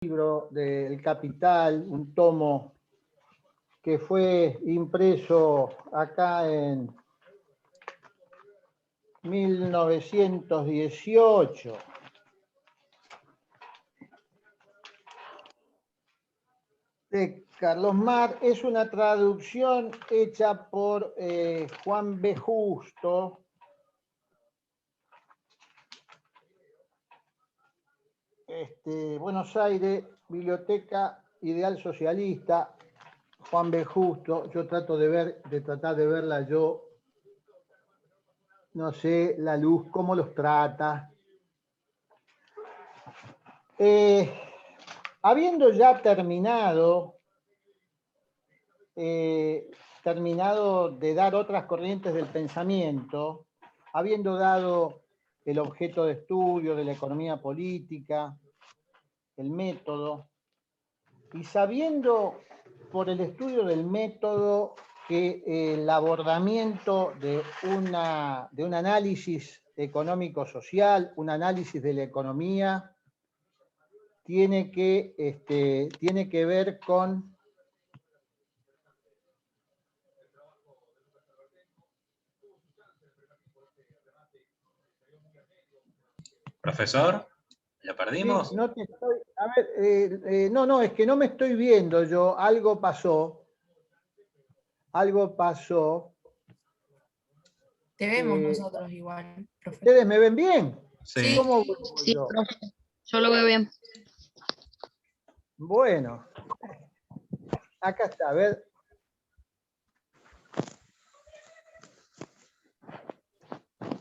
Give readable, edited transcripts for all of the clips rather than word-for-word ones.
libro del Capital, un tomo que fue impreso acá en 1918. De Carlos Marx, es una traducción hecha por Juan B. Justo. Buenos Aires, Biblioteca Ideal Socialista, Juan B. Justo. Yo trato de tratar de verla yo. No sé, la luz, cómo los trata. Habiendo ya terminado de dar otras corrientes del pensamiento, habiendo dado el objeto de estudio de la economía política, el método, y sabiendo por el estudio del método que el abordamiento de un análisis económico-social, un análisis de la economía, tiene que ver con Profesor, ¿la perdimos? Sí, no te estoy, a ver, no, es que no me estoy viendo yo, algo pasó. Te vemos nosotros igual, profe. ¿Ustedes me ven bien? Sí. ¿Cómo vuelvo Sí, yo? profe, yo lo veo bien. Bueno, acá está, a ver.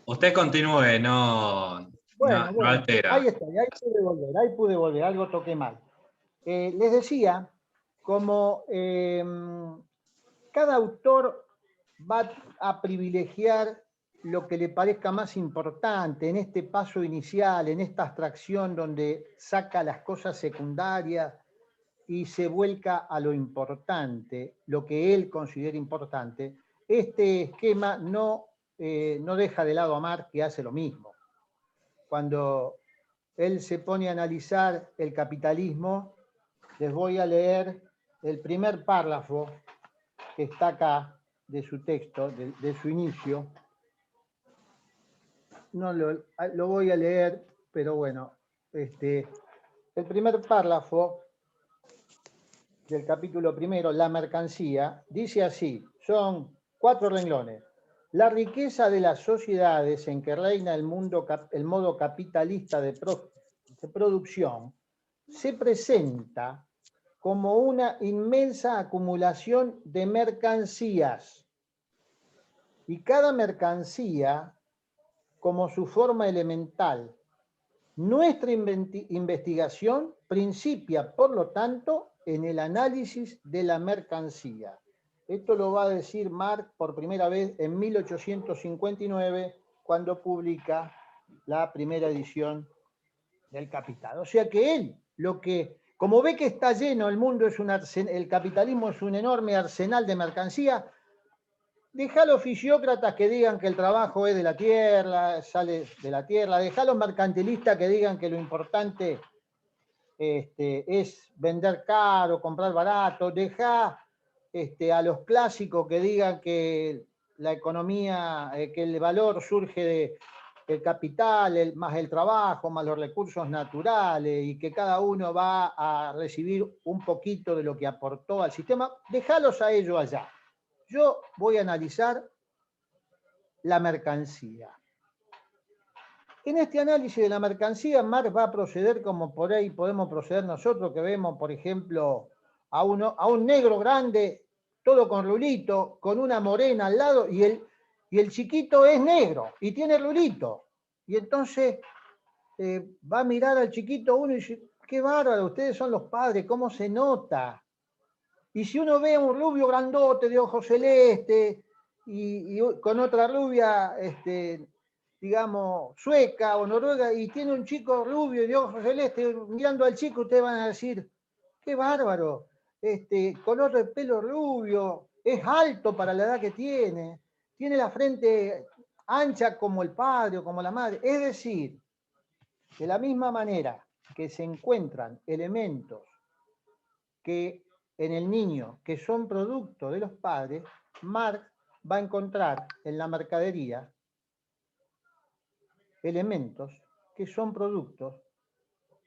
Usted continúe, no Bueno, altera. ahí está, ahí pude volver, algo toqué mal. Les decía, como cada autor va a privilegiar lo que le parezca más importante en este paso inicial, en esta abstracción donde saca las cosas secundarias y se vuelca a lo importante, lo que él considera importante, este esquema no deja de lado a Marx, que hace lo mismo. Cuando él se pone a analizar el capitalismo, les voy a leer el primer párrafo que está acá de su texto, de su inicio. No lo voy a leer, pero bueno, el primer párrafo del capítulo primero, la mercancía, dice así, son 4 renglones. La riqueza de las sociedades en que reina el modo capitalista de producción se presenta como una inmensa acumulación de mercancías. Y cada mercancía como su forma elemental. Nuestra investigación principia, por lo tanto, en el análisis de la mercancía. Esto lo va a decir Marx por primera vez en 1859, cuando publica la primera edición del Capital. O sea que él, como ve que está lleno, el mundo el capitalismo es un enorme arsenal de mercancía, deja a los fisiócratas que digan que el trabajo es de la tierra, sale de la tierra, deja a los mercantilistas que digan que lo importante es vender caro, comprar barato, deja a los clásicos que digan que la economía, que el valor surge del capital, más el trabajo, más los recursos naturales, y que cada uno va a recibir un poquito de lo que aportó al sistema, déjalos a ellos allá. Yo voy a analizar la mercancía. En este análisis de la mercancía, Marx va a proceder como por ahí podemos proceder nosotros, que vemos, por ejemplo, a un negro grande, todo con rulito, con una morena al lado, y el chiquito es negro y tiene rulito. Y entonces va a mirar al chiquito uno y dice, qué bárbaro, ustedes son los padres, ¿cómo se nota? Y si uno ve a un rubio grandote de ojos celeste y con otra rubia, digamos, sueca o noruega, y tiene un chico rubio y de ojos celeste, mirando al chico, ustedes van a decir, qué bárbaro, color de pelo rubio, es alto para la edad que tiene la frente ancha como el padre o como la madre. Es decir, de la misma manera que se encuentran elementos que en el niño que son producto de los padres, Marx va a encontrar en la mercadería elementos que son productos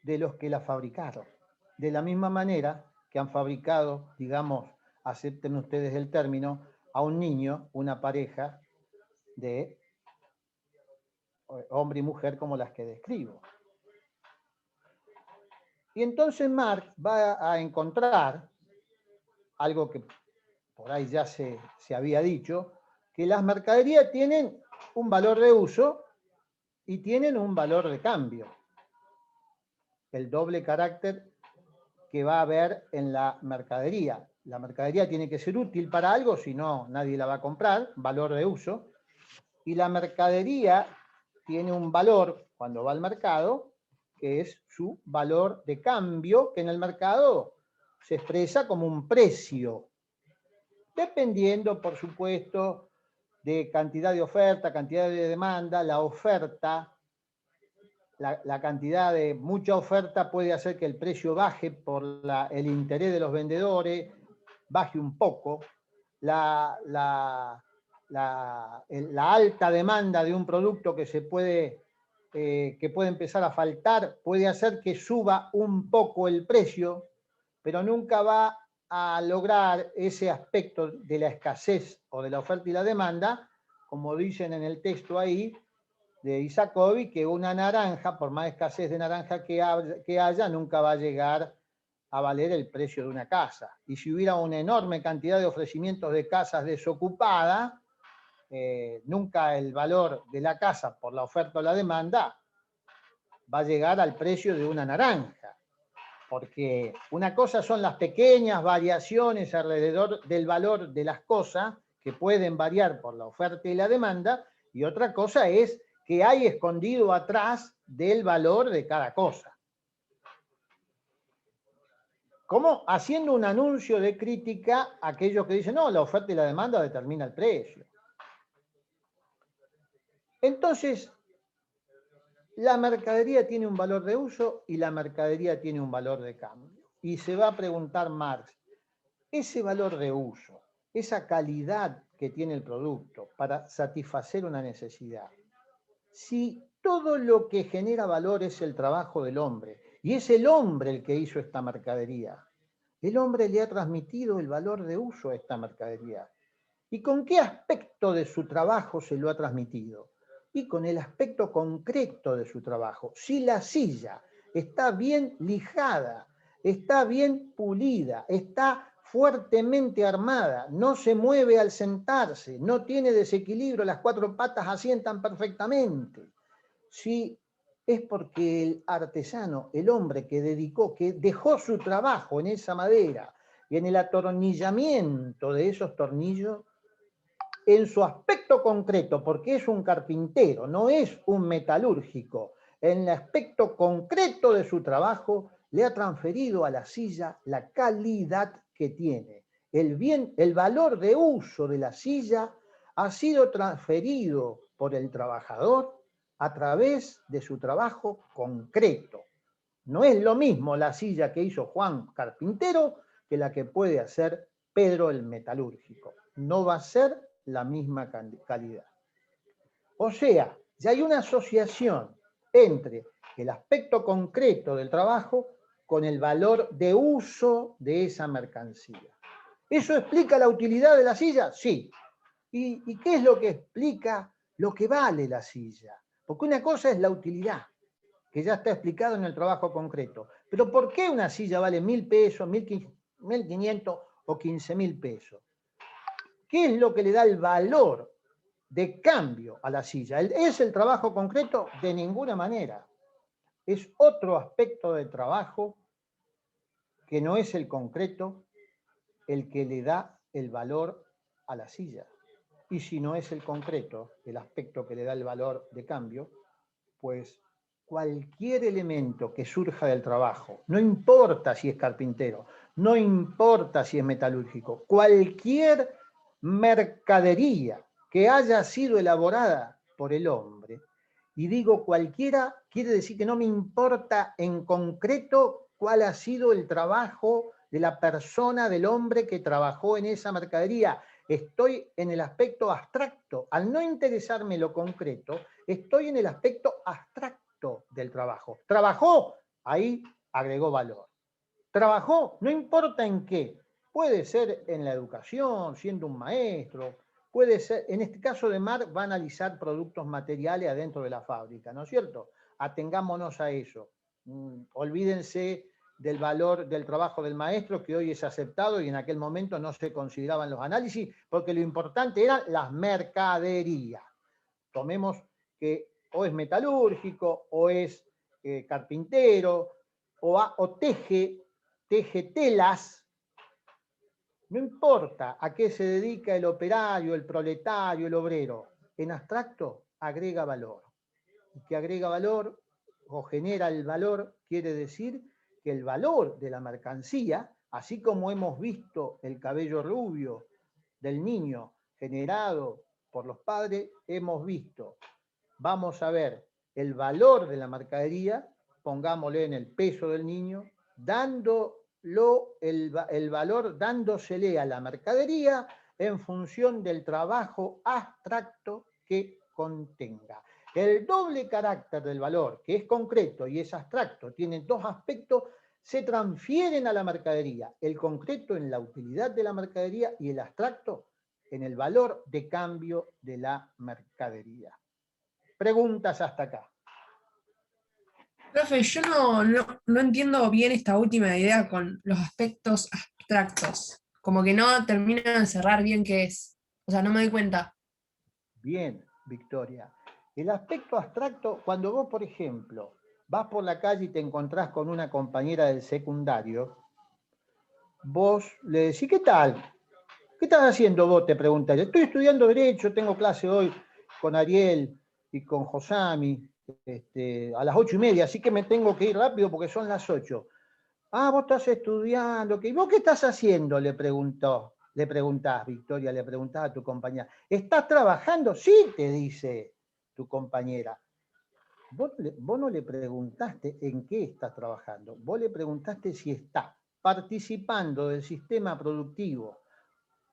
de los que la fabricaron. De la misma manera que han fabricado, digamos, acepten ustedes el término, a un niño, una pareja de hombre y mujer como las que describo. Y entonces Marx va a encontrar algo que por ahí ya se había dicho, que las mercaderías tienen un valor de uso y tienen un valor de cambio. El doble carácter que va a haber en la mercadería. La mercadería tiene que ser útil para algo, si no, nadie la va a comprar, valor de uso. Y la mercadería tiene un valor cuando va al mercado, que es su valor de cambio, que en el mercado se expresa como un precio, dependiendo, por supuesto, de cantidad de oferta, cantidad de demanda. La oferta, la cantidad de mucha oferta puede hacer que el precio baje por el interés de los vendedores, baje un poco. La alta demanda de un producto que puede empezar a faltar puede hacer que suba un poco el precio, pero nunca va a lograr ese aspecto de la escasez o de la oferta y la demanda, como dicen en el texto ahí de Isakovic, que una naranja, por más escasez de naranja que haya, nunca va a llegar a valer el precio de una casa. Y si hubiera una enorme cantidad de ofrecimientos de casas desocupadas, nunca el valor de la casa por la oferta o la demanda va a llegar al precio de una naranja. Porque una cosa son las pequeñas variaciones alrededor del valor de las cosas, que pueden variar por la oferta y la demanda, y otra cosa es que hay escondido atrás del valor de cada cosa. Como haciendo un anuncio de crítica a aquellos que dicen, no, la oferta y la demanda determina el precio. Entonces, la mercadería tiene un valor de uso y la mercadería tiene un valor de cambio. Y se va a preguntar Marx, ese valor de uso, esa calidad que tiene el producto para satisfacer una necesidad, si todo lo que genera valor es el trabajo del hombre, y es el hombre el que hizo esta mercadería, el hombre le ha transmitido el valor de uso a esta mercadería. ¿Y con qué aspecto de su trabajo se lo ha transmitido? Y con el aspecto concreto de su trabajo. Si la silla está bien lijada, está bien pulida, está fuertemente armada, no se mueve al sentarse, no tiene desequilibrio, las cuatro patas asientan perfectamente. Si es porque el artesano, el hombre que dejó su trabajo en esa madera y en el atornillamiento de esos tornillos, en su aspecto concreto, porque es un carpintero, no es un metalúrgico, en el aspecto concreto de su trabajo, le ha transferido a la silla la calidad que tiene. El valor de uso de la silla ha sido transferido por el trabajador a través de su trabajo concreto. No es lo mismo la silla que hizo Juan carpintero que la que puede hacer Pedro el metalúrgico. No va a ser la misma calidad. O sea, ya hay una asociación entre el aspecto concreto del trabajo con el valor de uso de esa mercancía. ¿Eso explica la utilidad de la silla? Sí. ¿Y qué es lo que explica lo que vale la silla? Porque una cosa es la utilidad, que ya está explicado en el trabajo concreto. Pero ¿por qué una silla vale 1.000 pesos, 1.500 o 15.000 pesos? ¿Qué es lo que le da el valor de cambio a la silla? ¿Es el trabajo concreto? De ninguna manera. Es otro aspecto del trabajo que no es el concreto el que le da el valor a la silla. Y si no es el concreto, el aspecto que le da el valor de cambio, pues cualquier elemento que surja del trabajo, no importa si es carpintero, no importa si es metalúrgico, cualquier mercadería que haya sido elaborada por el hombre y digo cualquiera, quiere decir que no me importa en concreto cuál ha sido el trabajo de la persona, del hombre que trabajó en esa mercadería. Estoy en el aspecto abstracto. Al no interesarme lo concreto, estoy en el aspecto abstracto del trabajo. ¿Trabajó? Ahí agregó valor. ¿Trabajó? No importa en qué. Puede ser en la educación, siendo un maestro, puede ser, en este caso de Mar, va a analizar productos materiales adentro de la fábrica, ¿no es cierto? Atengámonos a eso. Olvídense del valor del trabajo del maestro, que hoy es aceptado y en aquel momento no se consideraban los análisis, porque lo importante eran las mercaderías. Tomemos que o es metalúrgico, o es carpintero, o teje telas. No importa a qué se dedica el operario, el proletario, el obrero. En abstracto agrega valor. Y que agrega valor o genera el valor quiere decir que el valor de la mercancía, así como hemos visto el cabello rubio del niño generado por los padres, hemos visto, vamos a ver el valor de la mercadería, pongámosle en el peso del niño, el valor dándosele a la mercadería en función del trabajo abstracto que contenga. El doble carácter del valor, que es concreto y es abstracto, tiene dos aspectos, se transfieren a la mercadería. El concreto en la utilidad de la mercadería y el abstracto en el valor de cambio de la mercadería. Preguntas hasta acá. Profe, yo no entiendo bien esta última idea con los aspectos abstractos. Como que no termino de cerrar bien qué es. O sea, no me doy cuenta. Bien, Victoria. El aspecto abstracto, cuando vos, por ejemplo, vas por la calle y te encontrás con una compañera del secundario, vos le decís, ¿qué tal? ¿Qué estás haciendo vos? Te pregunta ella. Estoy estudiando Derecho, tengo clase hoy con Ariel y con Josami a las 8:30, así que me tengo que ir rápido porque son las 8. Ah, vos estás estudiando. ¿Y vos qué estás haciendo? Le preguntás, Victoria, le preguntás a tu compañera. ¿Estás trabajando? Sí, te dice tu compañera. Vos no le preguntaste en qué estás trabajando. Vos le preguntaste si está participando del sistema productivo,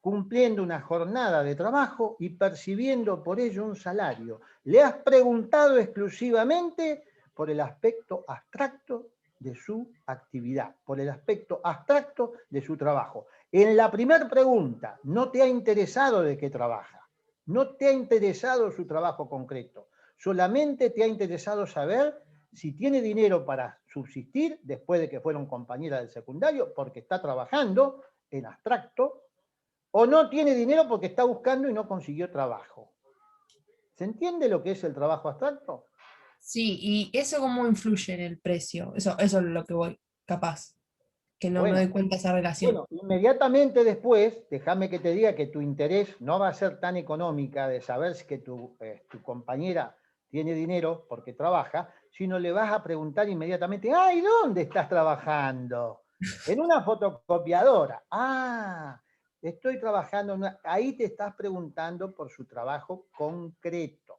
cumpliendo una jornada de trabajo y percibiendo por ello un salario. Le has preguntado exclusivamente por el aspecto abstracto de su actividad, por el aspecto abstracto de su trabajo. En la primera pregunta, no te ha interesado de qué trabaja, no te ha interesado su trabajo concreto, solamente te ha interesado saber si tiene dinero para subsistir después de que fueron compañeras del secundario, porque está trabajando en abstracto, o no tiene dinero porque está buscando y no consiguió trabajo. ¿Se entiende lo que es el trabajo abstracto? Sí, ¿y eso cómo influye en el precio? Eso es lo que voy, capaz, que no me Bueno, doy cuenta de esa relación. inmediatamente después, déjame que te diga que tu interés no va a ser tan económica de saber si que tu compañera tiene dinero porque trabaja, sino le vas a preguntar inmediatamente, ¡ay, dónde estás trabajando! En una fotocopiadora. Ah, estoy trabajando, ahí te estás preguntando por su trabajo concreto.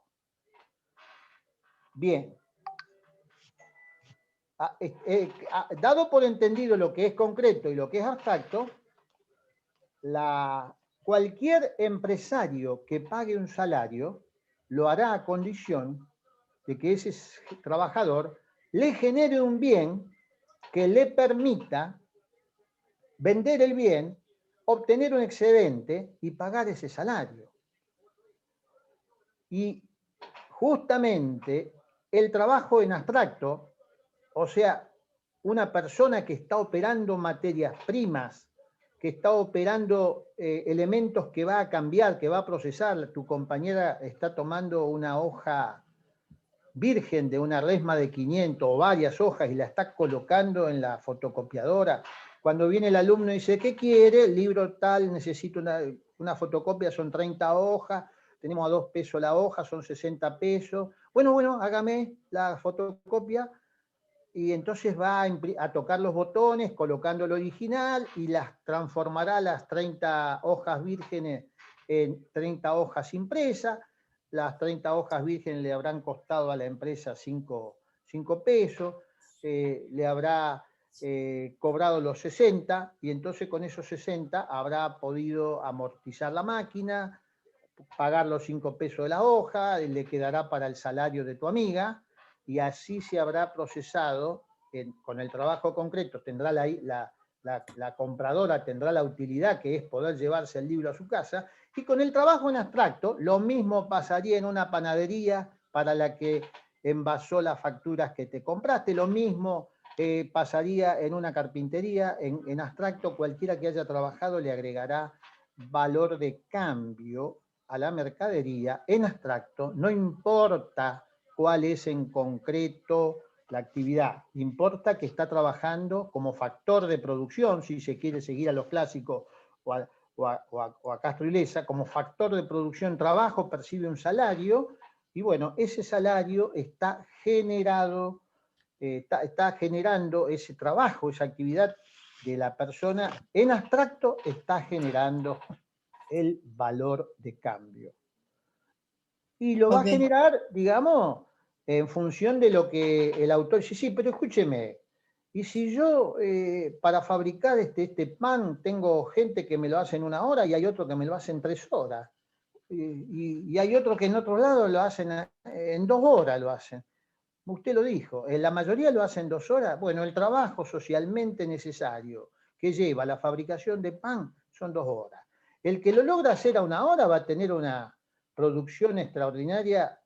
Bien. Dado por entendido lo que es concreto y lo que es abstracto, cualquier empresario que pague un salario lo hará a condición de que ese trabajador le genere un bien que le permita vender el bien, obtener un excedente y pagar ese salario. Y justamente el trabajo en abstracto, o sea, una persona que está operando materias primas, que está operando elementos que va a cambiar, que va a procesar, tu compañera está tomando una hoja virgen de una resma de 500 o varias hojas y la está colocando en la fotocopiadora. Cuando viene el alumno y dice, ¿qué quiere? El libro tal, necesito una fotocopia, son 30 hojas, tenemos a 2 pesos la hoja, son 60 pesos. Bueno, hágame la fotocopia. Y entonces va a tocar los botones, colocando el original y las transformará las 30 hojas vírgenes en 30 hojas impresas. las 30 hojas virgen le habrán costado a la empresa 5 pesos, le habrá cobrado los 60, y entonces con esos 60 habrá podido amortizar la máquina, pagar los 5 pesos de la hoja, le quedará para el salario de tu amiga, y así se habrá procesado, con el trabajo concreto tendrá la compradora tendrá la utilidad que es poder llevarse el libro a su casa, y con el trabajo en abstracto lo mismo pasaría en una panadería para la que envasó las facturas que te compraste, lo mismo pasaría en una carpintería, en abstracto cualquiera que haya trabajado le agregará valor de cambio a la mercadería en abstracto, no importa cuál es en concreto la actividad, importa que está trabajando como factor de producción, si se quiere seguir a los clásicos o a Castro y Leza, como factor de producción trabajo, percibe un salario, y bueno, ese salario está generado, está generando ese trabajo, esa actividad de la persona en abstracto, está generando el valor de cambio. Y lo va a generar, digamos, en función de lo que el autor... Sí, pero escúcheme, y si yo para fabricar este pan tengo gente que me lo hace en 1 hora y hay otro que me lo hace en 3 horas, y hay otro que en otro lado lo hacen en 2 horas, lo hacen. Usted lo dijo, la mayoría lo hace en 2 horas. Bueno, el trabajo socialmente necesario que lleva la fabricación de pan son 2 horas. El que lo logra hacer a 1 hora va a tener una producción extraordinaria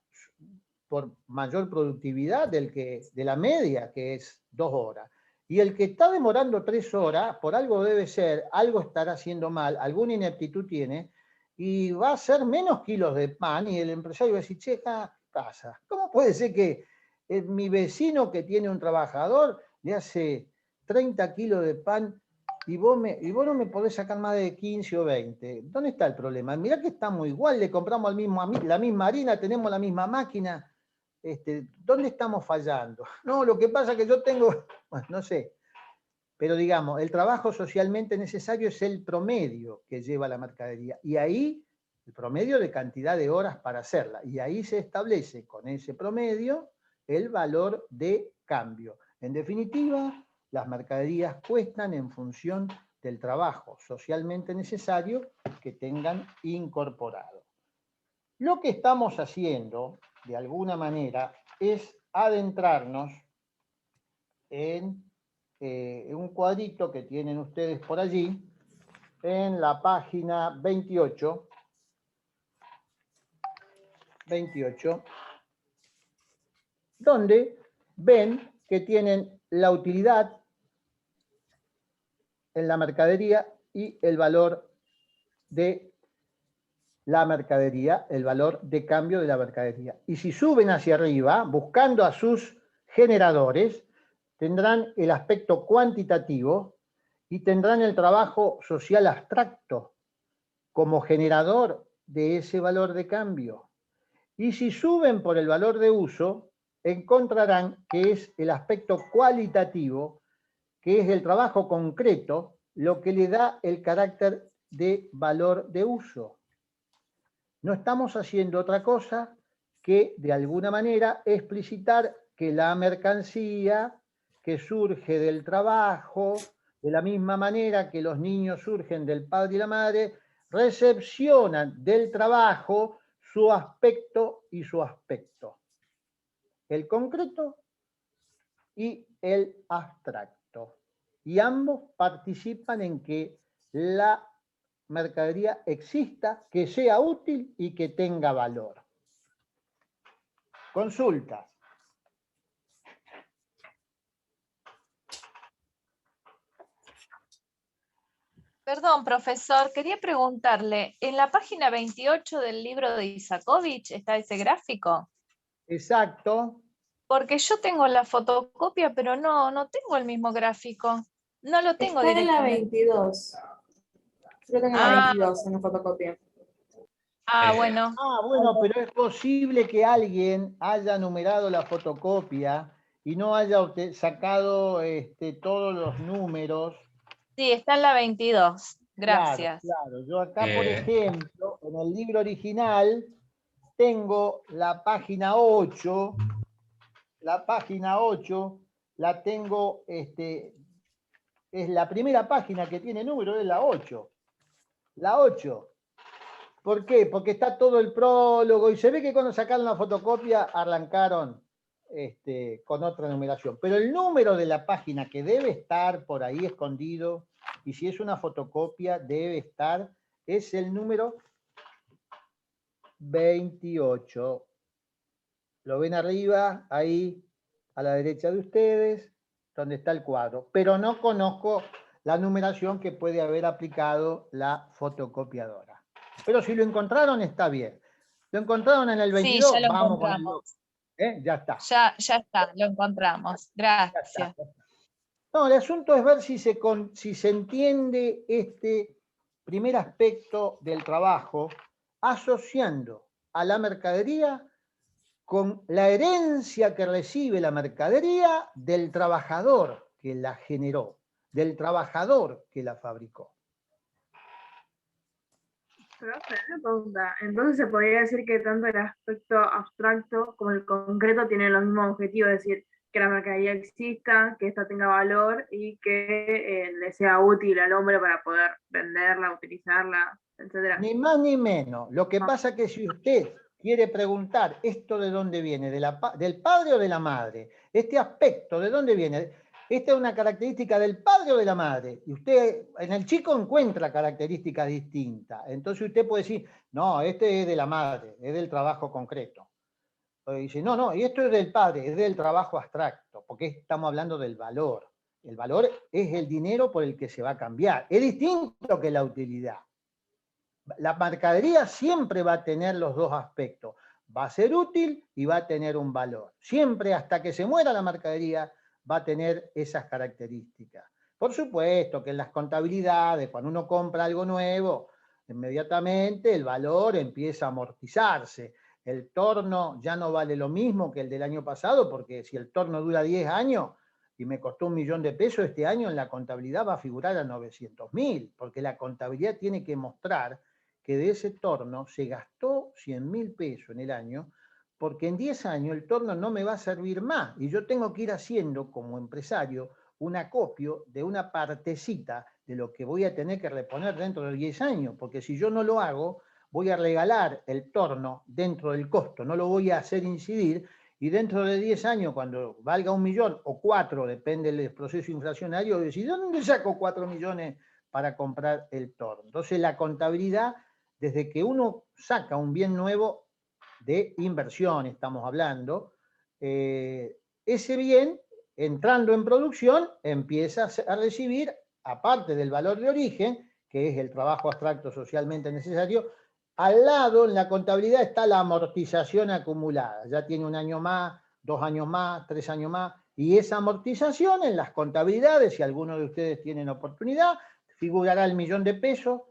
por mayor productividad de la media, que es 2 horas. Y el que está demorando 3 horas, por algo debe ser, algo estará haciendo mal, alguna ineptitud tiene, y va a hacer menos kilos de pan, y el empresario va a decir, che, ¿qué pasa? ¿Cómo puede ser que mi vecino que tiene un trabajador le hace 30 kilos de pan y vos no me podés sacar más de 15 o 20? ¿Dónde está el problema? Mirá que estamos igual, le compramos la misma harina, tenemos la misma máquina. ¿Dónde estamos fallando? No, lo que pasa es que yo tengo, bueno, no sé, pero digamos, el trabajo socialmente necesario es el promedio que lleva la mercadería, y ahí el promedio de cantidad de horas para hacerla, y ahí se establece con ese promedio el valor de cambio. En definitiva, las mercaderías cuestan en función del trabajo socialmente necesario que tengan incorporado. Lo que estamos haciendo, de alguna manera, es adentrarnos en un cuadrito que tienen ustedes por allí, en la página 28, donde ven que tienen la utilidad en la mercadería y el valor de la mercadería, el valor de cambio de la mercadería. Y si suben hacia arriba, buscando a sus generadores, tendrán el aspecto cuantitativo y tendrán el trabajo social abstracto como generador de ese valor de cambio. Y si suben por el valor de uso, encontrarán que es el aspecto cualitativo, que es el trabajo concreto, lo que le da el carácter de valor de uso. No estamos haciendo otra cosa que, de alguna manera, explicitar que la mercancía que surge del trabajo, de la misma manera que los niños surgen del padre y la madre, recepcionan del trabajo su aspecto y su aspecto. El concreto y el abstracto. Y ambos participan en que la mercadería exista, que sea útil y que tenga valor. Consultas. Perdón, profesor, quería preguntarle, ¿en la página 28 del libro de Isakovich está ese gráfico? Exacto. Porque yo tengo la fotocopia, pero no tengo el mismo gráfico. No lo tengo está en la directamente. 22. Yo tengo la 22 en la fotocopia. Bueno. Bueno, pero es posible que alguien haya numerado la fotocopia y no haya sacado todos los números. Sí, está en la 22. Gracias. Claro. Yo acá, por ejemplo, en el libro original, tengo la página 8, la página 8, la tengo, es la primera página que tiene número, es la 8. La 8. ¿Por qué? Porque está todo el prólogo y se ve que cuando sacaron la fotocopia arrancaron con otra numeración. Pero el número de la página que debe estar por ahí escondido, y si es una fotocopia debe estar, es el número 28. Lo ven arriba, ahí a la derecha de ustedes, donde está el cuadro. Pero no conozco la numeración que puede haber aplicado la fotocopiadora. Pero si lo encontraron, está bien. ¿Lo encontraron en el 22? Sí, ya lo Vamos con el encontramos. ya está. Ya está, lo encontramos. Gracias. No, el asunto es ver si se entiende este primer aspecto del trabajo asociando a la mercadería con la herencia que recibe la mercadería del trabajador que la generó, del trabajador que la fabricó. Pero una pregunta, entonces se podría decir que tanto el aspecto abstracto como el concreto tienen los mismos objetivos, es decir, que la mercadería exista, que ésta tenga valor y que le sea útil al hombre para poder venderla, utilizarla, etc. Ni más ni menos. Lo que pasa es que si usted quiere preguntar esto de dónde viene, del padre o de la madre, este aspecto de dónde viene, esta es una característica del padre o de la madre, y usted en el chico encuentra características distintas. Entonces usted puede decir, no, este es de la madre, es del trabajo concreto. O dice, no, y esto es del padre, es del trabajo abstracto, porque estamos hablando del valor. El valor es el dinero por el que se va a cambiar. Es distinto que la utilidad. La mercadería siempre va a tener los dos aspectos. Va a ser útil y va a tener un valor. Siempre hasta que se muera la mercadería va a tener esas características. Por supuesto que en las contabilidades, cuando uno compra algo nuevo, inmediatamente el valor empieza a amortizarse. El torno ya no vale lo mismo que el del año pasado, porque si el torno dura 10 años y me costó $1.000.000, este año en la contabilidad va a figurar a 900.000, porque la contabilidad tiene que mostrar que de ese torno se gastó 100.000 pesos en el año, porque en 10 años el torno no me va a servir más, y yo tengo que ir haciendo como empresario un acopio de una partecita de lo que voy a tener que reponer dentro de 10 años, porque si yo no lo hago, voy a regalar el torno dentro del costo, no lo voy a hacer incidir, y dentro de 10 años, cuando valga 1 millón o 4, depende del proceso inflacionario, decir, ¿dónde saco 4 millones para comprar el torno? Entonces la contabilidad, desde que uno saca un bien nuevo de inversión, estamos hablando, ese bien, entrando en producción, empieza a recibir, aparte del valor de origen, que es el trabajo abstracto socialmente necesario, al lado, en la contabilidad, está la amortización acumulada. Ya tiene 1 año más, 2 años más, 3 años más, y esa amortización en las contabilidades, si alguno de ustedes tienen oportunidad, figurará el $1.000.000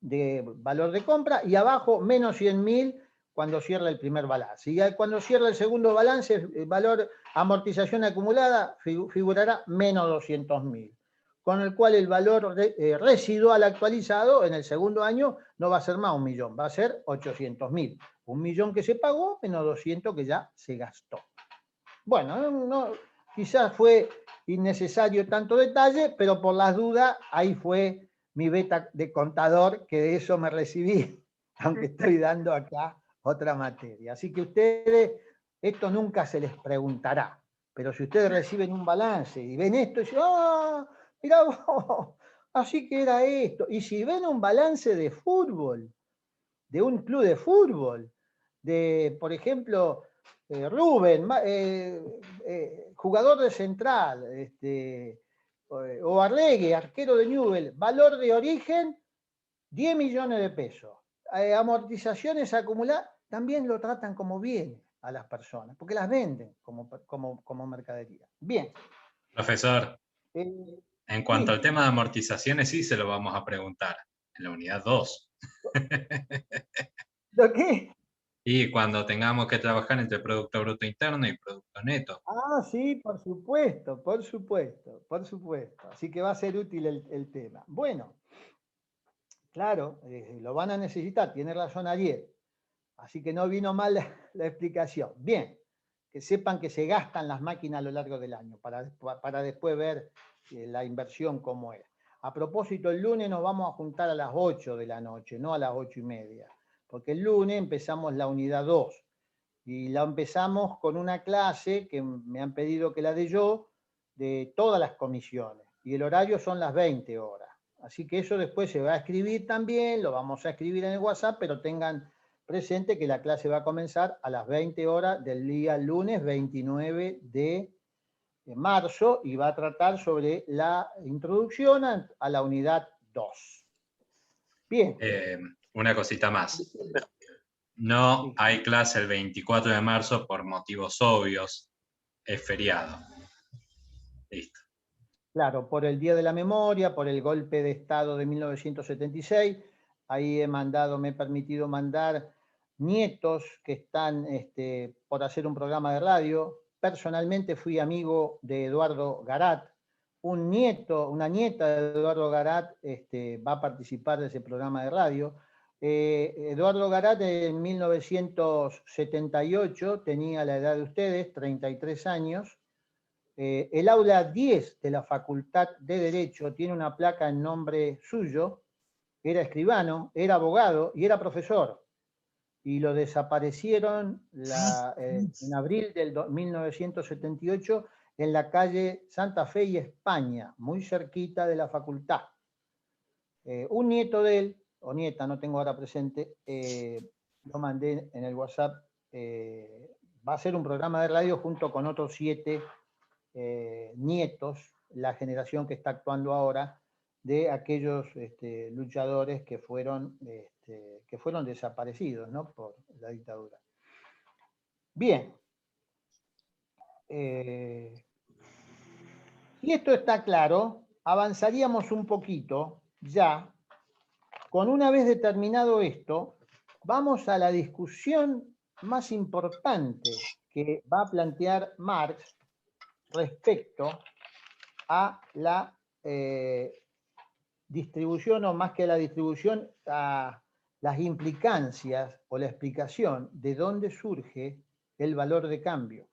de valor de compra, y abajo menos 100.000 cuando cierra el primer balance. Y cuando cierra el segundo balance, el valor amortización acumulada figurará menos 200.000. Con el cual el valor residual actualizado en el segundo año no va a ser más 1 millón, va a ser 800.000. 1 millón que se pagó menos 200 que ya se gastó. Bueno, quizás fue innecesario tanto detalle, pero por las dudas ahí fue mi beta de contador, que de eso me recibí, aunque estoy dando acá otra materia. Así que ustedes, esto nunca se les preguntará, pero si ustedes reciben un balance y ven esto y dicen, ¡ah! Mirá vos, así que era esto. Y si ven un balance de fútbol, de un club de fútbol, de, por ejemplo, Rubén, jugador de Central, o Arlegue, arquero de Newell, valor de origen, 10 millones de pesos. Amortizaciones acumuladas, también lo tratan como bien a las personas, porque las venden como mercadería. Bien. Profesor, en cuanto al tema de amortizaciones, sí se lo vamos a preguntar, en la unidad 2. ¿Lo qué? Y cuando tengamos que trabajar entre Producto Bruto Interno y Producto Neto. Ah, sí, por supuesto, por supuesto, por supuesto. Así que va a ser útil el tema. Bueno, claro, lo van a necesitar, tiene razón Ariel. Así que no vino mal la explicación. Bien, que sepan que se gastan las máquinas a lo largo del año, para después ver la inversión cómo es. A propósito, el lunes nos vamos a juntar a las 8 de la noche, no a las 8:30, porque el lunes empezamos la unidad 2, y la empezamos con una clase que me han pedido que la dé yo, de todas las comisiones, y el horario son las 20 horas. Así que eso después se va a escribir también, lo vamos a escribir en el WhatsApp, pero tengan presente que la clase va a comenzar a las 20 horas del día lunes 29 de marzo y va a tratar sobre la introducción a la unidad 2. Bien. Una cosita más. No hay clase el 24 de marzo por motivos obvios. Es feriado. Listo. Claro, por el Día de la Memoria, por el golpe de Estado de 1976. Ahí me he permitido mandar nietos que están por hacer un programa de radio. Personalmente fui amigo de Eduardo Garat. Una nieta de Eduardo Garat va a participar de ese programa de radio. Eduardo Garat en 1978 tenía la edad de ustedes, 33 años. El aula 10 de la Facultad de Derecho tiene una placa en nombre suyo. Era escribano, era abogado y era profesor. Y lo desaparecieron en abril del 1978 en la calle Santa Fe y España, muy cerquita de la facultad. Un nieto de él, o nieta, no tengo ahora presente, lo mandé en el WhatsApp, va a hacer un programa de radio junto con otros 7 nietos, la generación que está actuando ahora, de aquellos luchadores que fueron desaparecidos, ¿no?, por la dictadura. Bien. Si esto está claro, avanzaríamos un poquito ya. Con una vez determinado esto, vamos a la discusión más importante que va a plantear Marx respecto a la distribución, o más que la distribución, a las implicancias o la explicación de dónde surge el valor de cambio.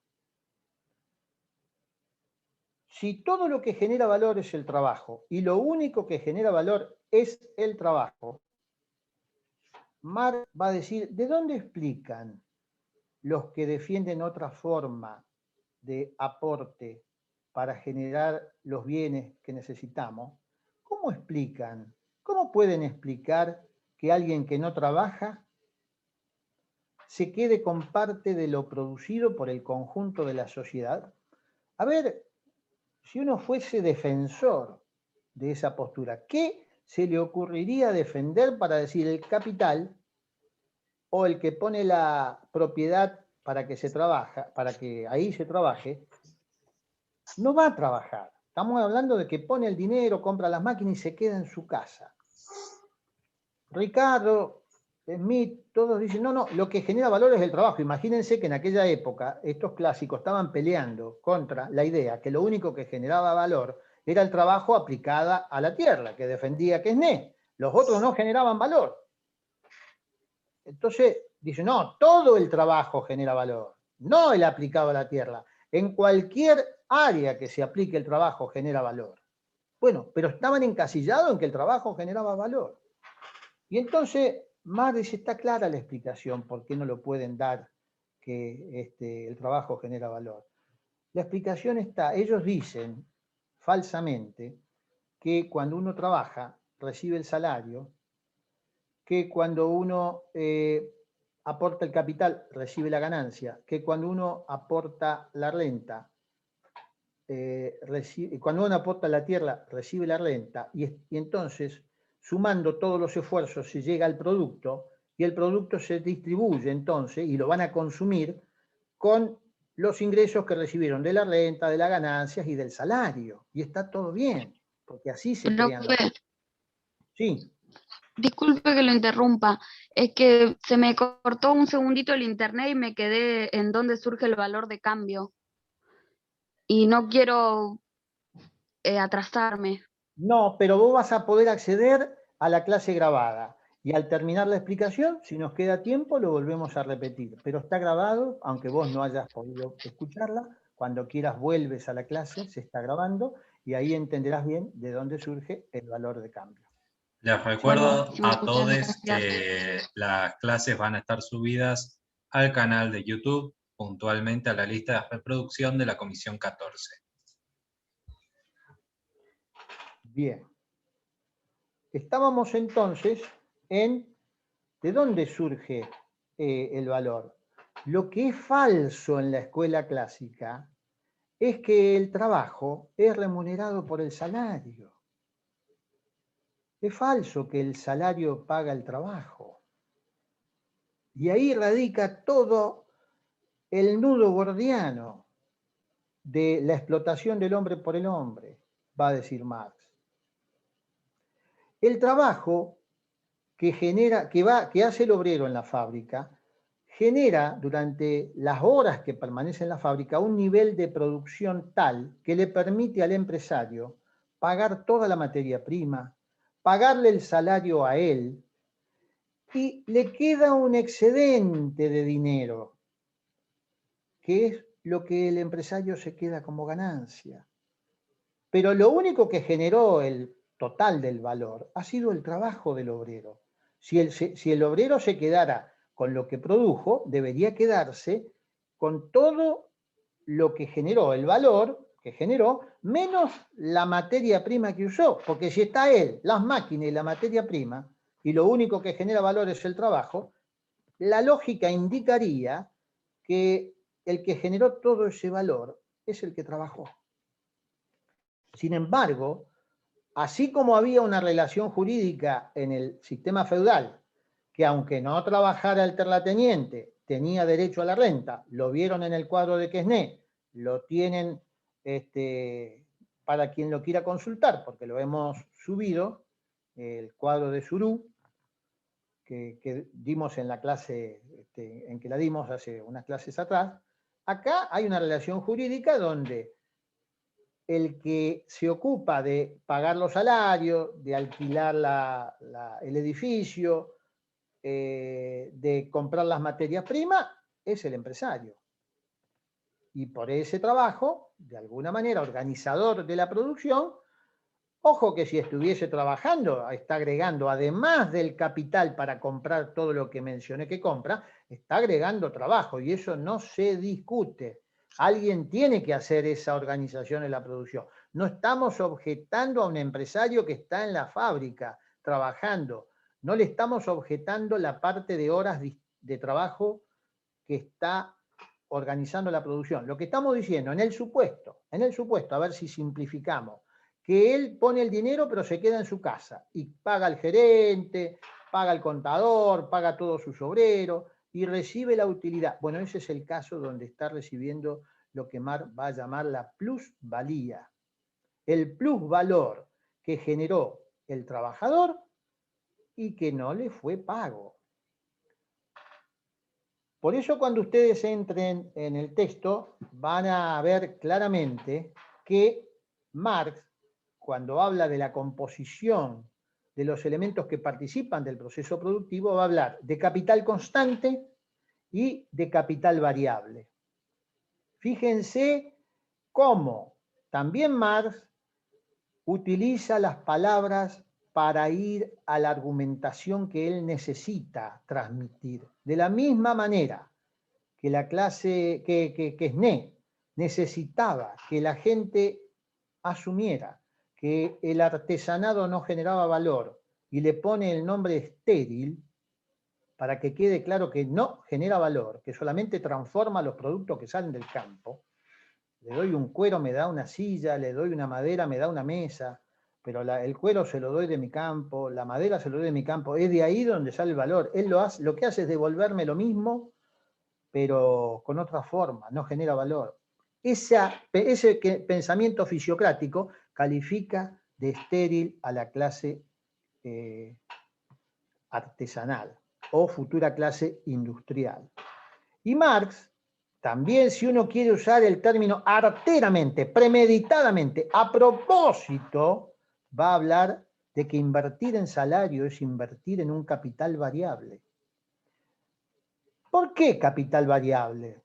Si todo lo que genera valor es el trabajo, y lo único que genera valor es el trabajo, Marx va a decir, ¿de dónde explican los que defienden otra forma de aporte para generar los bienes que necesitamos? ¿Cómo explican? ¿Cómo pueden explicar que alguien que no trabaja se quede con parte de lo producido por el conjunto de la sociedad? A ver, si uno fuese defensor de esa postura, ¿qué se le ocurriría defender para decir el capital o el que pone la propiedad para que ahí se trabaje, no va a trabajar? Estamos hablando de que pone el dinero, compra las máquinas y se queda en su casa. Ricardo, Smith, todos dicen, no, lo que genera valor es el trabajo. Imagínense que en aquella época estos clásicos estaban peleando contra la idea que lo único que generaba valor era el trabajo aplicada a la tierra, que defendía Quesnay. Los otros no generaban valor. Entonces, dicen, no, todo el trabajo genera valor, no el aplicado a la tierra. En cualquier área que se aplique el trabajo genera valor. Bueno, pero estaban encasillados en que el trabajo generaba valor. Y entonces, Marx dice, está clara la explicación por qué no lo pueden dar que el trabajo genera valor. La explicación está, ellos dicen falsamente que cuando uno trabaja recibe el salario, que cuando uno aporta el capital recibe la ganancia, que cuando uno aporta la renta, cuando uno aporta la tierra recibe la renta, y entonces sumando todos los esfuerzos se llega al producto, y el producto se distribuye entonces, y lo van a consumir con los ingresos que recibieron de la renta, de las ganancias y del salario. Y está todo bien, porque así se crean los... Sí. Disculpe que lo interrumpa, es que se me cortó un segundito el internet y me quedé en dónde surge el valor de cambio. Y no quiero atrasarme. No, pero vos vas a poder acceder a la clase grabada. Y al terminar la explicación, si nos queda tiempo, lo volvemos a repetir. Pero está grabado, aunque vos no hayas podido escucharla, cuando quieras vuelves a la clase, se está grabando, y ahí entenderás bien de dónde surge el valor de cambio. Les recuerdo Buenísimo, a muchas todos gracias. que las clases van a estar subidas al canal de YouTube, puntualmente a la lista de reproducción de la Comisión 14. Bien. Estábamos entonces en ¿de dónde surge el valor? Lo que es falso en la escuela clásica es que el trabajo es remunerado por el salario. Es falso que el salario paga el trabajo. Y ahí radica todo el nudo gordiano de la explotación del hombre por el hombre, va a decir Marx. El trabajo que genera, que hace el obrero en la fábrica, genera durante las horas que permanece en la fábrica un nivel de producción tal que le permite al empresario pagar toda la materia prima, pagarle el salario a él, y le queda un excedente de dinero, que es lo que el empresario se queda como ganancia. Pero lo único que generó el total del valor ha sido el trabajo del obrero. Si el obrero se quedara con lo que produjo, debería quedarse con todo lo que generó, el valor que generó, menos la materia prima que usó. Porque si está él, las máquinas y la materia prima, y lo único que genera valor es el trabajo, la lógica indicaría que el que generó todo ese valor es el que trabajó. Sin embargo, así como había una relación jurídica en el sistema feudal, que aunque no trabajara el terrateniente, tenía derecho a la renta, lo vieron en el cuadro de Quesnay, lo tienen para quien lo quiera consultar, porque lo hemos subido, el cuadro de Surú, que dimos en la clase, en que la dimos hace unas clases atrás. Acá hay una relación jurídica donde el que se ocupa de pagar los salarios, de alquilar el edificio, de comprar las materias primas, es el empresario. Y por ese trabajo, de alguna manera, organizador de la producción, ojo que si estuviese trabajando, está agregando, además del capital para comprar todo lo que mencioné que compra, está agregando trabajo, y eso no se discute. Alguien tiene que hacer esa organización en la producción. No estamos objetando a un empresario que está en la fábrica trabajando. No le estamos objetando la parte de horas de trabajo que está organizando la producción. Lo que estamos diciendo, en el supuesto, a ver si simplificamos, que él pone el dinero pero se queda en su casa y paga al gerente, paga al contador, paga a todos sus obreros y recibe la utilidad. Bueno, ese es el caso donde está recibiendo lo que Marx va a llamar la plusvalía. El plusvalor que generó el trabajador y que no le fue pago. Por eso cuando ustedes entren en el texto van a ver claramente que Marx, cuando habla de la composición de los elementos que participan del proceso productivo, va a hablar de capital constante y de capital variable. Fíjense cómo también Marx utiliza las palabras para ir a la argumentación que él necesita transmitir. De la misma manera que la clase, que Quesnay necesitaba que la gente asumiera que el artesanado no generaba valor y le pone el nombre estéril para que quede claro que no genera valor, que solamente transforma los productos que salen del campo. Le doy un cuero, me da una silla, le doy una madera, me da una mesa, pero el cuero se lo doy de mi campo, la madera se lo doy de mi campo, es de ahí donde sale el valor. Él lo que hace es devolverme lo mismo, pero con otra forma, no genera valor. Ese pensamiento fisiocrático califica de estéril a la clase artesanal o futura clase industrial. Y Marx, también si uno quiere usar el término arteramente, premeditadamente, a propósito, va a hablar de que invertir en salario es invertir en un capital variable. ¿Por qué capital variable?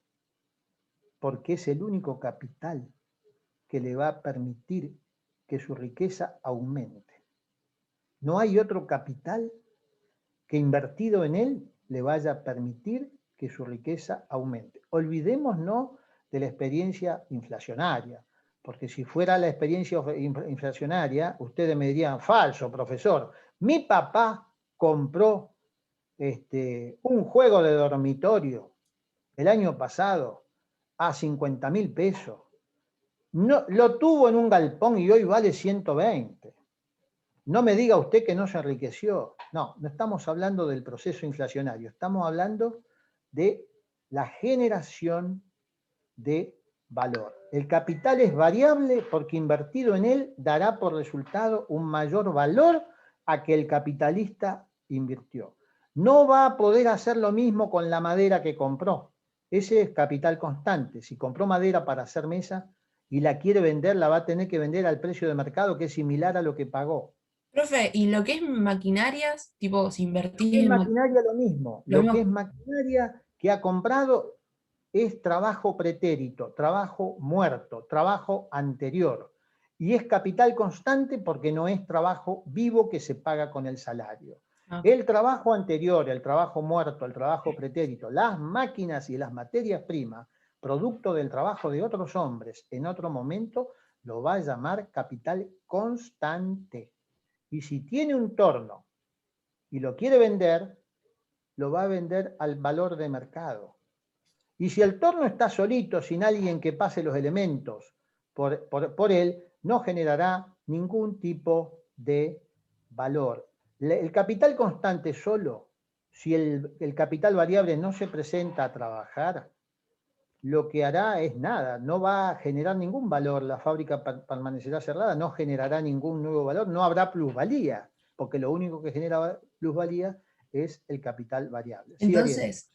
Porque es el único capital que le va a permitir que su riqueza aumente. No hay otro capital que invertido en él le vaya a permitir que su riqueza aumente. Olvidémonos de la experiencia inflacionaria, porque si fuera la experiencia inflacionaria, ustedes me dirían, falso, profesor. Mi papá compró un juego de dormitorio el año pasado a 50.000 pesos. No, lo tuvo en un galpón y hoy vale 120. No me diga usted que no se enriqueció. No, no estamos hablando del proceso inflacionario, estamos hablando de la generación de valor. El capital es variable porque invertido en él dará por resultado un mayor valor a que el capitalista invirtió. No va a poder hacer lo mismo con la madera que compró. Ese es capital constante. Si compró madera para hacer mesa y la quiere vender, la va a tener que vender al precio de mercado que es similar a lo que pagó. Profe, ¿y lo que es maquinarias? Tipo, si invertís En en maquinaria lo mismo. lo Lo mismo. que es maquinaria que ha comprado es trabajo pretérito, trabajo muerto, trabajo anterior. Y es capital constante porque no es trabajo vivo que se paga con el salario. El trabajo anterior, el trabajo muerto, el trabajo pretérito, las máquinas y las materias primas, producto del trabajo de otros hombres en otro momento, lo va a llamar capital constante. Y si tiene un torno y lo quiere vender, lo va a vender al valor de mercado. Y si el torno está solito, sin alguien que pase los elementos por él, no generará ningún tipo de valor. El capital constante solo, si el capital variable no se presenta a trabajar, lo que hará es nada, no va a generar ningún valor, la fábrica permanecerá cerrada, no generará ningún nuevo valor, no habrá plusvalía, porque lo único que genera plusvalía es el capital variable. Entonces,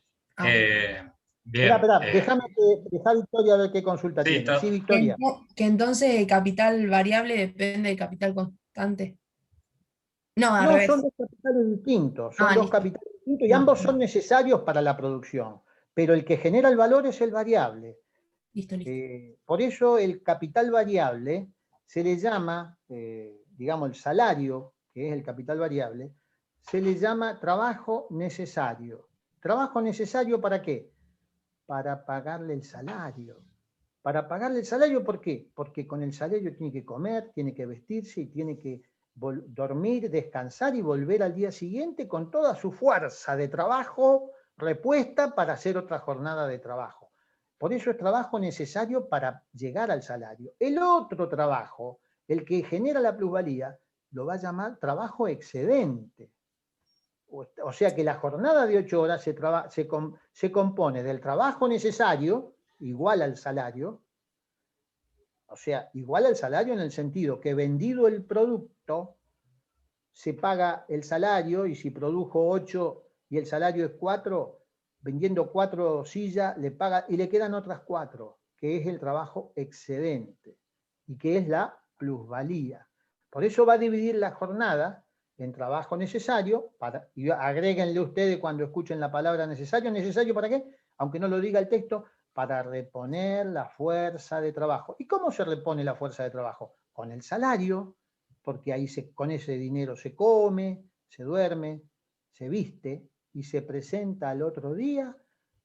Bien. Espera, déjame dejar Victoria a ver qué consulta Sí, tiene. Sí, Victoria. que entonces el capital variable depende del capital constante. No, al No, revés. son dos capitales distintos, son dos Listo. capitales distintos y No, ambos no. son necesarios para la producción, pero el que genera el valor es el variable. Listo. Por eso el capital variable se le llama, digamos, el salario, que es el capital variable, se le llama trabajo necesario. ¿Trabajo necesario para qué? Para pagarle el salario. Para pagarle el salario, ¿por qué? Porque con el salario tiene que comer, tiene que vestirse y tiene que dormir, descansar y volver al día siguiente con toda su fuerza de trabajo repuesta para hacer otra jornada de trabajo. Por eso es trabajo necesario para llegar al salario. El otro trabajo, el que genera la plusvalía, lo va a llamar trabajo excedente. O sea que la jornada de 8 horas se compone del trabajo necesario, igual al salario, o sea, igual al salario en el sentido que vendido el producto, se paga el salario y si produjo 8 y el salario es 4, vendiendo 4 sillas, le paga y le quedan otras 4, que es el trabajo excedente y que es la plusvalía. Por eso va a dividir la jornada en trabajo necesario, y agréguenle ustedes cuando escuchen la palabra necesario. ¿Necesario para qué? Aunque no lo diga el texto, para reponer la fuerza de trabajo. ¿Y cómo se repone la fuerza de trabajo? Con el salario, porque ahí con ese dinero se come, se duerme, se viste y se presenta al otro día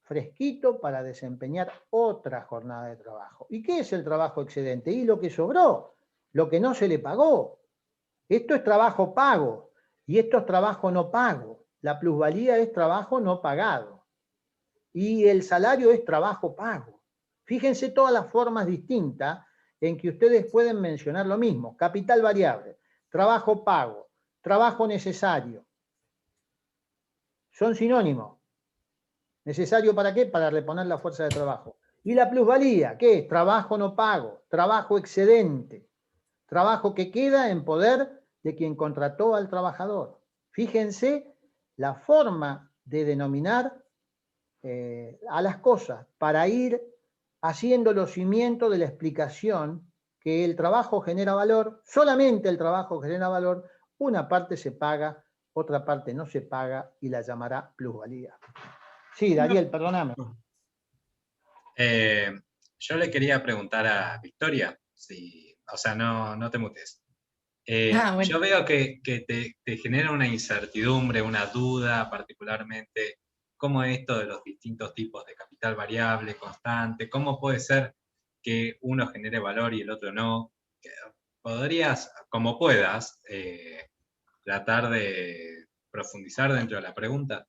fresquito para desempeñar otra jornada de trabajo. ¿Y qué es el trabajo excedente? Y lo que sobró, lo que no se le pagó. Esto es trabajo pago y esto es trabajo no pago. La plusvalía es trabajo no pagado y el salario es trabajo pago. Fíjense todas las formas distintas en que ustedes pueden mencionar lo mismo. Capital variable, trabajo pago, trabajo necesario. Son sinónimos. ¿Necesario para qué? Para reponer la fuerza de trabajo. ¿Y la plusvalía? ¿Qué es? Trabajo no pago, trabajo excedente, trabajo que queda en poder de quien contrató al trabajador. Fíjense la forma de denominar a las cosas para ir haciendo los cimientos de la explicación que el trabajo genera valor, solamente el trabajo genera valor Una parte se paga, otra parte no se paga y la llamará plusvalía. Sí, Daniel, perdóname. Yo le quería preguntar a Victoria, o sea, no te mutes. Bueno. Yo veo que te genera una incertidumbre, una duda, particularmente, cómo es esto de los distintos tipos de capital variable, constante, cómo puede ser que uno genere valor y el otro no. ¿Podrías, como puedas, tratar de profundizar dentro de la pregunta?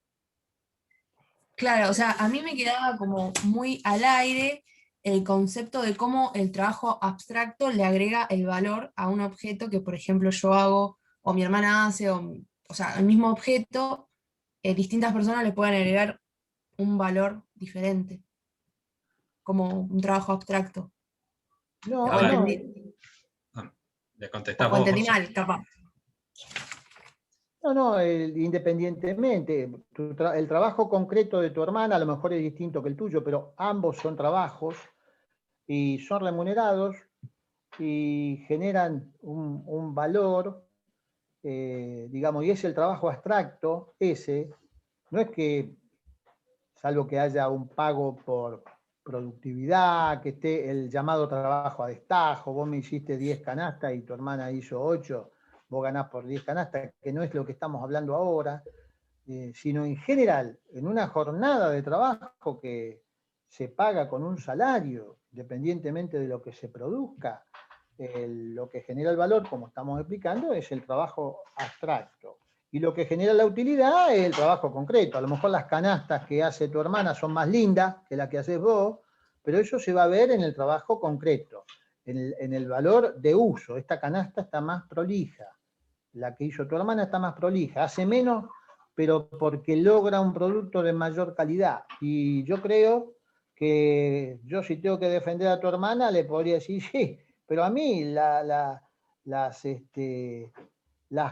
Claro, o sea, a mí me quedaba como muy al aire el concepto de cómo el trabajo abstracto le agrega el valor a un objeto que, por ejemplo, yo hago, o mi hermana hace, o sea, el mismo objeto, distintas personas le pueden agregar un valor diferente, como un trabajo abstracto. No, O A ver. entendí, Le contestás o vos. entendí mal, capaz. No, independientemente, el trabajo concreto de tu hermana a lo mejor es distinto que el tuyo, pero ambos son trabajos y son remunerados y generan un valor, digamos, y es el trabajo abstracto ese, no es que, salvo que haya un pago por productividad, que esté el llamado trabajo a destajo, vos me hiciste 10 canastas y tu hermana hizo 8, vos ganás por 10 canastas, que no es lo que estamos hablando ahora, sino en general, en una jornada de trabajo que se paga con un salario, independientemente de lo que se produzca, lo que genera el valor, como estamos explicando, es el trabajo abstracto. Y lo que genera la utilidad es el trabajo concreto. A lo mejor las canastas que hace tu hermana son más lindas que las que haces vos, pero eso se va a ver en el trabajo concreto, en el valor de uso. Esta canasta está más prolija, la que hizo tu hermana está más prolija, hace menos, pero porque logra un producto de mayor calidad. Y yo creo que yo, si tengo que defender a tu hermana, le podría decir, sí, pero a mí las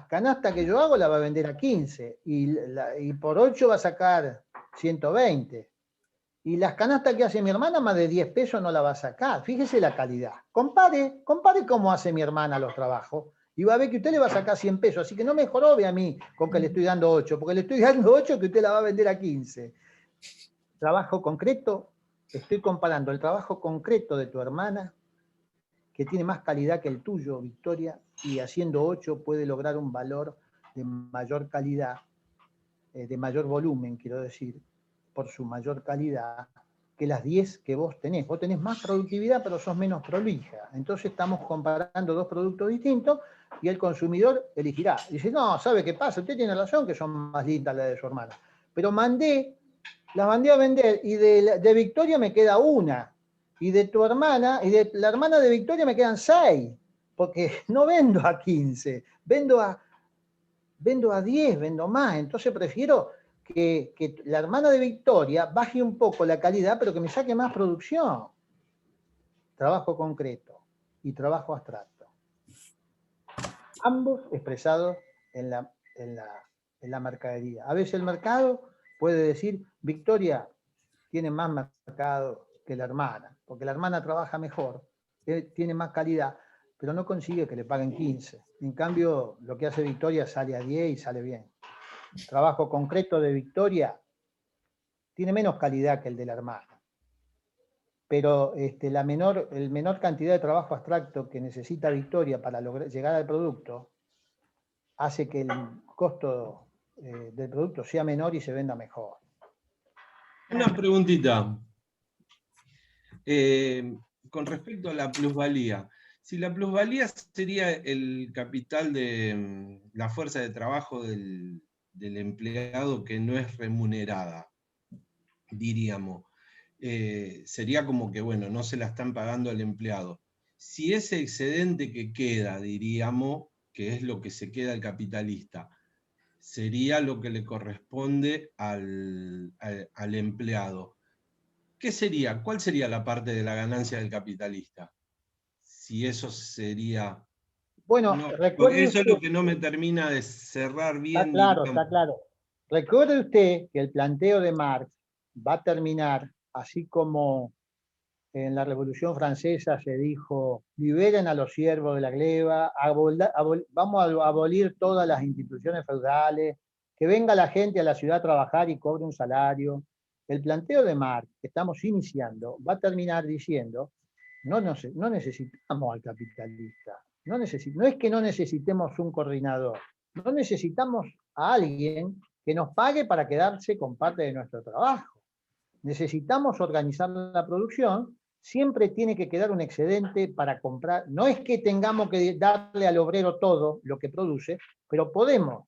canastas que yo hago las va a vender a 15 y por 8 va a sacar 120. Y las canastas que hace mi hermana, más de 10 pesos no la va a sacar. Fíjese la calidad. Compare cómo hace mi hermana los trabajos y va a ver que usted le va a sacar 100 pesos. Así que no me jorobe a mí con que le estoy dando 8, porque le estoy dando 8 que usted la va a vender a 15. Trabajo concreto, estoy comparando el trabajo concreto de tu hermana, que tiene más calidad que el tuyo, Victoria, y haciendo 8 puede lograr un valor de mayor calidad, de mayor volumen, quiero decir, por su mayor calidad, que las 10 que vos tenés. Vos tenés más productividad, pero sos menos prolija. Entonces estamos comparando dos productos distintos y el consumidor elegirá. Dice, no, ¿sabe qué pasa? Usted tiene razón que son más lindas las de su hermana. Pero las mandé a vender y de Victoria me queda una. Y de tu hermana, y de la hermana de Victoria me quedan 6. Porque no vendo a 15, vendo a 10, vendo más. Entonces prefiero que la hermana de Victoria baje un poco la calidad, pero que me saque más producción. Trabajo concreto y trabajo abstracto. Ambos expresados en la mercadería. A veces el mercado puede decir, Victoria tiene más mercado que la hermana, porque la hermana trabaja mejor, tiene más calidad, pero no consigue que le paguen 15. En cambio, lo que hace Victoria sale a 10 y sale bien. El trabajo concreto de Victoria tiene menos calidad que el de la hermana. Pero el menor cantidad de trabajo abstracto que necesita Victoria para llegar al producto hace que el costo del producto sea menor y se venda mejor. Una preguntita. Con respecto a la plusvalía. Si la plusvalía sería el capital de la fuerza de trabajo del empleado que no es remunerada, diríamos, sería como que, bueno, no se la están pagando al empleado. Si ese excedente que queda, diríamos, que es lo que se queda al capitalista, sería lo que le corresponde al empleado. ¿Qué sería? ¿Cuál sería la parte de la ganancia del capitalista? Si eso sería... Bueno, no, recuerde eso usted, es lo que no me termina de cerrar bien. está claro. Recuerde usted que el planteo de Marx va a terminar, así como en la Revolución Francesa se dijo, liberen a los siervos de la gleba, vamos a abolir todas las instituciones feudales, que venga la gente a la ciudad a trabajar y cobre un salario. El planteo de Marx, que estamos iniciando, va a terminar diciendo, no necesitamos al capitalista, no es que no necesitemos un coordinador, no necesitamos a alguien que nos pague para quedarse con parte de nuestro trabajo. Necesitamos organizar la producción, siempre tiene que quedar un excedente para comprar. No es que tengamos que darle al obrero todo lo que produce, pero podemos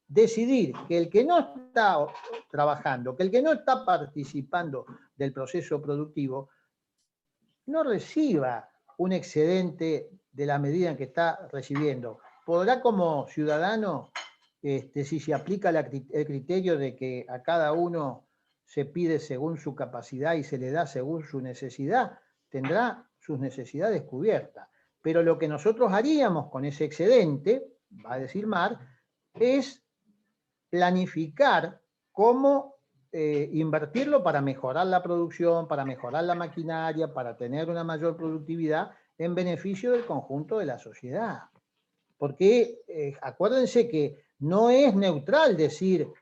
decidir que el que no está trabajando, que el que no está participando del proceso productivo, no reciba un excedente de la medida en que está recibiendo. Podrá como ciudadano, si se aplica el criterio de que a cada uno se pide según su capacidad y se le da según su necesidad, tendrá sus necesidades cubiertas. Pero lo que nosotros haríamos con ese excedente, va a decir Marx, es planificar cómo invertirlo para mejorar la producción, para mejorar la maquinaria, para tener una mayor productividad en beneficio del conjunto de la sociedad. Porque acuérdense que no es neutral decir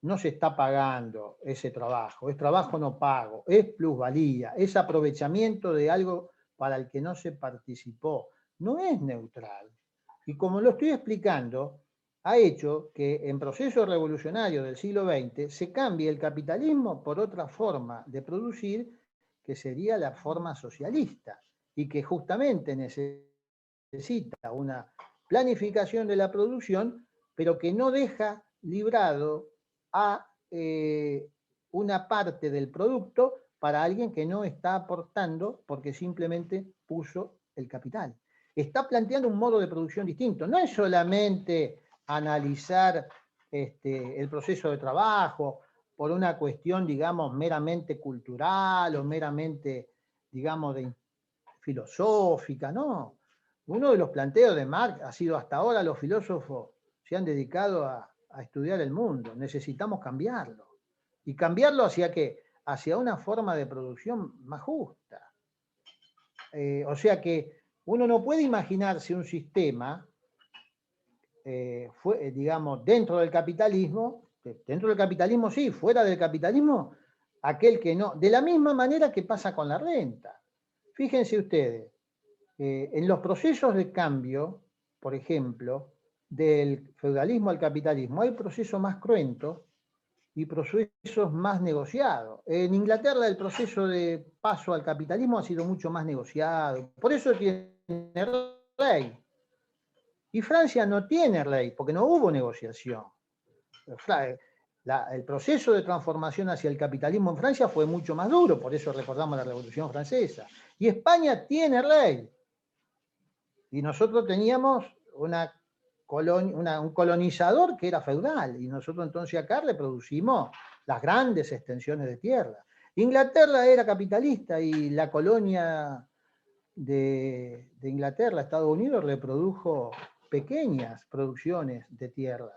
no se está pagando ese trabajo, es trabajo no pago, es plusvalía, es aprovechamiento de algo para el que no se participó. No es neutral. Y como lo estoy explicando, ha hecho que en procesos revolucionarios del siglo XX se cambie el capitalismo por otra forma de producir, que sería la forma socialista, y que justamente necesita una planificación de la producción, pero que no deja librado a una parte del producto para alguien que no está aportando porque simplemente puso el capital. Está planteando un modo de producción distinto. No es solamente analizar el proceso de trabajo por una cuestión, digamos, meramente cultural o meramente, digamos, filosófica, no. Uno de los planteos de Marx ha sido, hasta ahora los filósofos se han dedicado a estudiar el mundo, necesitamos cambiarlo. ¿Y cambiarlo hacia qué? Hacia una forma de producción más justa. O sea que uno no puede imaginarse un sistema, digamos, dentro del capitalismo sí, fuera del capitalismo, aquel que no, de la misma manera que pasa con la renta. Fíjense ustedes, en los procesos de cambio, por ejemplo, del feudalismo al capitalismo, hay procesos más cruentos y procesos más negociados. En Inglaterra el proceso de paso al capitalismo ha sido mucho más negociado, por eso tiene rey. Y Francia no tiene rey, porque no hubo negociación. El proceso de transformación hacia el capitalismo en Francia fue mucho más duro, por eso recordamos la Revolución Francesa. Y España tiene rey. Y nosotros teníamos un colonizador que era feudal, y nosotros entonces acá reproducimos las grandes extensiones de tierra. Inglaterra era capitalista y la colonia de Inglaterra, Estados Unidos, reprodujo pequeñas producciones de tierra.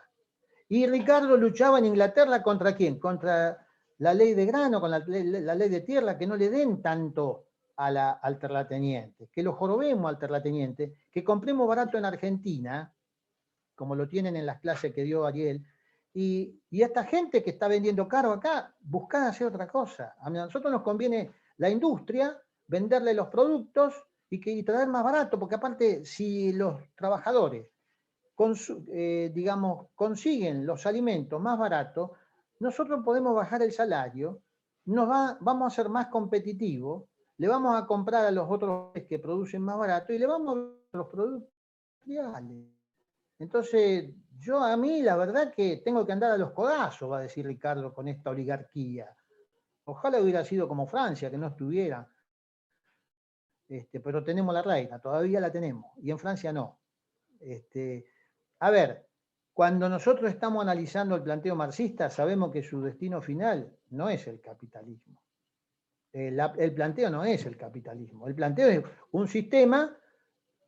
Y Ricardo luchaba en Inglaterra ¿contra quién? Contra la ley de grano, con la ley de tierra, que no le den tanto al terrateniente, que lo jorobemos al terrateniente, que compremos barato en Argentina, como lo tienen en las clases que dio Ariel, y esta gente que está vendiendo caro acá, buscar hacer otra cosa. A nosotros nos conviene la industria, venderle los productos y traer más barato, porque aparte, si los trabajadores digamos, consiguen los alimentos más baratos, nosotros podemos bajar el salario, vamos a ser más competitivos, le vamos a comprar a los otros que producen más barato y le vamos a dar los productos industriales. Entonces, a mí la verdad que tengo que andar a los codazos, va a decir Ricardo, con esta oligarquía. Ojalá hubiera sido como Francia, que no estuviera. Pero tenemos la reina, todavía la tenemos, y en Francia no. A ver, cuando nosotros estamos analizando el planteo marxista, sabemos que su destino final no es el capitalismo. El planteo no es el capitalismo. El planteo es un sistema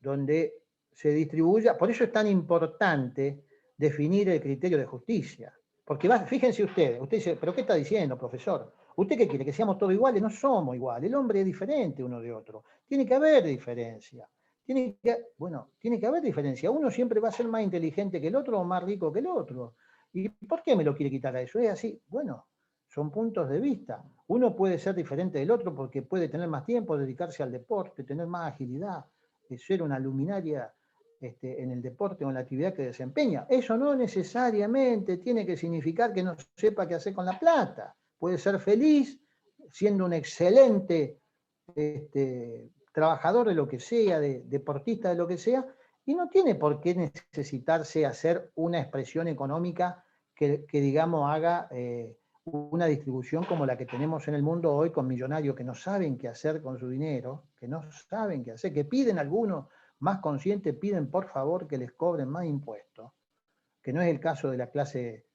donde se distribuya. Por eso es tan importante definir el criterio de justicia. Porque fíjense ustedes, usted dice, ¿pero qué está diciendo, profesor? ¿Usted qué quiere? ¿Que seamos todos iguales? No somos iguales. El hombre es diferente uno de otro. Tiene que haber diferencia. Tiene que haber diferencia. Uno siempre va a ser más inteligente que el otro o más rico que el otro. ¿Y por qué me lo quiere quitar a eso? Es así. Bueno, son puntos de vista. Uno puede ser diferente del otro porque puede tener más tiempo, dedicarse al deporte, tener más agilidad, ser una luminaria en el deporte o en la actividad que desempeña. Eso no necesariamente tiene que significar que no sepa qué hacer con la plata. Puede ser feliz siendo un excelente trabajador de lo que sea, deportista de lo que sea, y no tiene por qué necesitarse hacer una expresión económica que digamos, haga una distribución como la que tenemos en el mundo hoy con millonarios que no saben qué hacer con su dinero, que no saben qué hacer, que piden algunos más conscientes, piden por favor que les cobren más impuestos, que no es el caso de la clase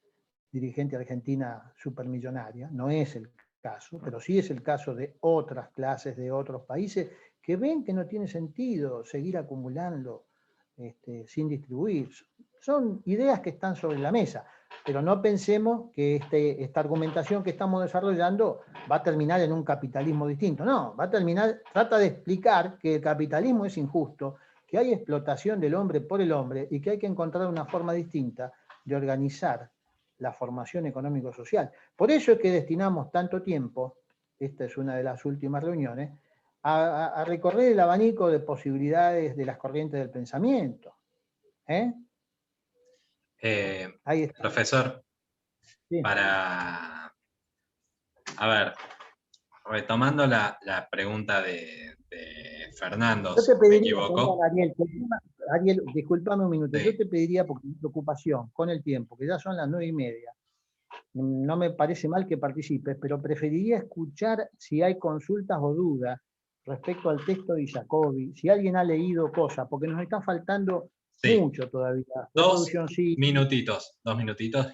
dirigente argentina supermillonaria, no es el caso, pero sí es el caso de otras clases de otros países que ven que no tiene sentido seguir acumulando sin distribuir. Son ideas que están sobre la mesa, pero no pensemos que esta argumentación que estamos desarrollando va a terminar en un capitalismo distinto. No, va a terminar, trata de explicar que el capitalismo es injusto, que hay explotación del hombre por el hombre y que hay que encontrar una forma distinta de organizar la formación económico-social. Por eso es que destinamos tanto tiempo, esta es una de las últimas reuniones, a recorrer el abanico de posibilidades de las corrientes del pensamiento. Ahí está. Profesor, sí. A ver, retomando la pregunta de Fernando, yo te pediría, ¿me equivoco? Ariel, discúlpame un minuto, Sí. yo te pediría, porque mi preocupación con el tiempo, que ya son las 9:30, no me parece mal que participes, pero preferiría escuchar si hay consultas o dudas respecto al texto de Jacobi, si alguien ha leído cosas, porque nos está faltando mucho todavía. 2 minutitos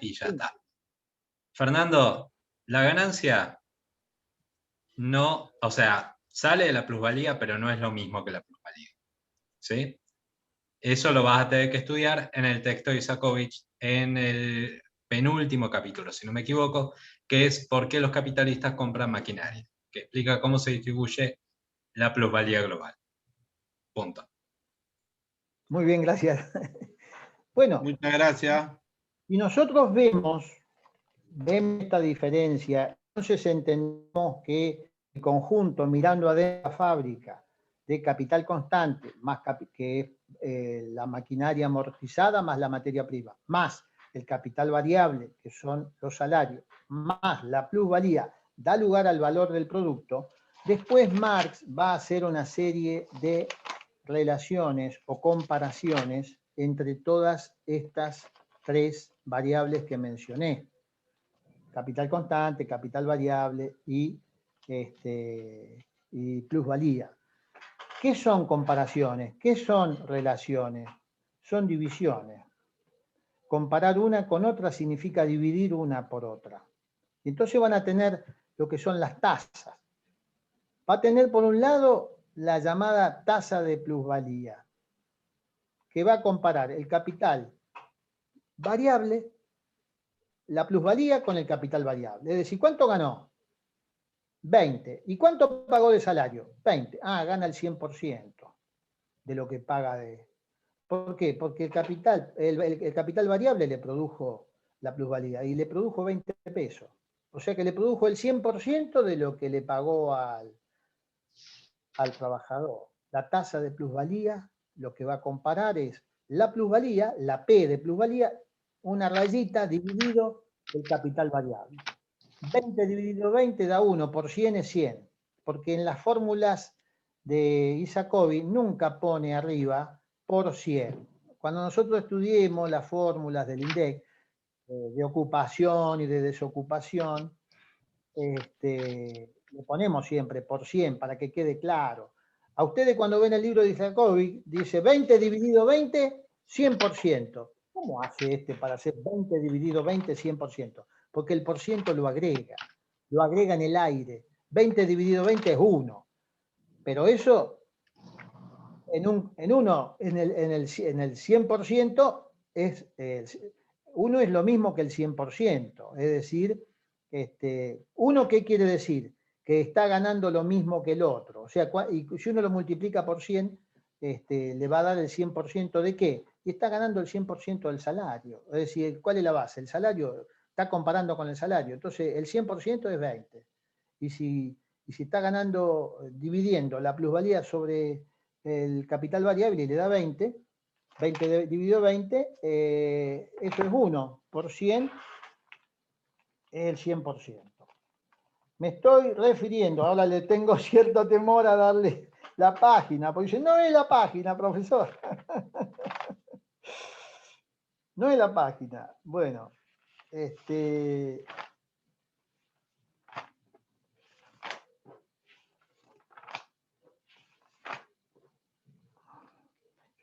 y ya está. Fernando, la ganancia no, o sea, sale de la plusvalía, pero no es lo mismo que la plusvalía. ¿Sí? Eso lo vas a tener que estudiar en el texto de Isakovich, en el penúltimo capítulo, si no me equivoco, que es ¿por qué los capitalistas compran maquinaria? Que explica cómo se distribuye la plusvalía global. Punto. Muy bien, gracias. Bueno. Muchas gracias. Y nosotros vemos esta diferencia, entonces entendemos que el conjunto, mirando adentro la fábrica, de capital constante, más que la maquinaria amortizada, más la materia prima, más el capital variable, que son los salarios, más la plusvalía, da lugar al valor del producto. Después Marx va a hacer una serie de relaciones o comparaciones entre todas estas tres variables que mencioné: capital constante, capital variable y plusvalía. ¿Qué son comparaciones? ¿Qué son relaciones? Son divisiones. Comparar una con otra significa dividir una por otra. Y entonces van a tener lo que son las tasas. Va a tener por un lado la llamada tasa de plusvalía, que va a comparar el capital variable, la plusvalía con el capital variable. Es decir, ¿cuánto ganó? 20. ¿Y cuánto pagó de salario? 20. Ah, gana el 100% de lo que paga de... ¿Por qué? Porque el capital variable le produjo la plusvalía y le produjo 20 pesos. O sea que le produjo el 100% de lo que le pagó al trabajador. La tasa de plusvalía lo que va a comparar es la plusvalía, la P de plusvalía, una rayita dividido el capital variable. 20 dividido 20 da 1, por 100 es 100. Porque en las fórmulas de Isakovich nunca pone arriba por 100. Cuando nosotros estudiemos las fórmulas del INDEC, de ocupación y de desocupación, le ponemos siempre por 100 para que quede claro. A ustedes cuando ven el libro de Isakovich, dice 20 dividido 20, 100%. ¿Cómo hace para hacer 20 dividido 20, 100%? Porque el por ciento lo agrega en el aire. 20 dividido 20 es 1. Pero eso, en el 100%, 1 es lo mismo que el 100%. Es decir, Uno, ¿qué quiere decir? Que está ganando lo mismo que el otro. O sea, y si uno lo multiplica por 100, le va a dar el 100% de qué? Y está ganando el 100% del salario. Es decir, ¿cuál es la base? El salario, está comparando con el salario. Entonces, el 100% es 20. Y si está ganando, dividiendo la plusvalía sobre el capital variable y le da 20, 20 dividido 20, eso es 1 por 100, es el 100%. Me estoy refiriendo, ahora le tengo cierto temor a darle la página, porque dice, no es la página, profesor. No es la página. Bueno, yo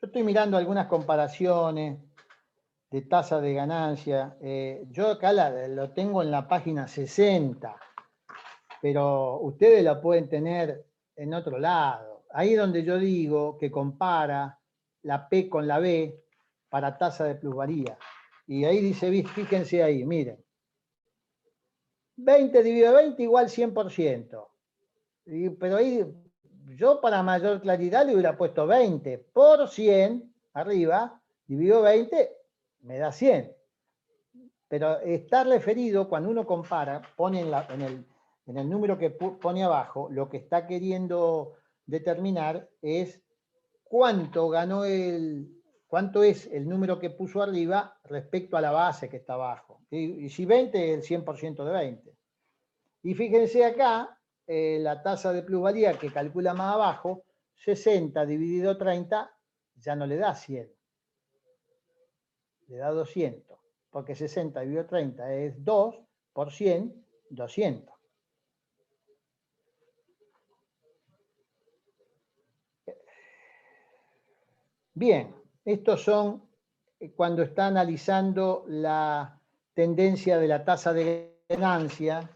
estoy mirando algunas comparaciones de tasa de ganancia. Yo acá lo tengo en la página 60, pero ustedes la pueden tener en otro lado. Ahí donde yo digo que compara la P con la B para tasa de plusvalía. Y ahí dice, fíjense ahí, miren. 20 dividido 20 igual 100%. Pero ahí yo para mayor claridad le hubiera puesto 20 por 100 arriba, dividido 20, me da 100. Pero está referido, cuando uno compara, pone en el número que pone abajo, lo que está queriendo determinar es cuánto es el número que puso arriba respecto a la base que está abajo. Y si 20 es el 100% de 20. Y fíjense acá, la tasa de plusvalía que calcula más abajo, 60 dividido 30, ya no le da 100. Le da 200. Porque 60 dividido 30 es 2 por 100, 200. Bien, estos son cuando está analizando la tendencia de la tasa de ganancia,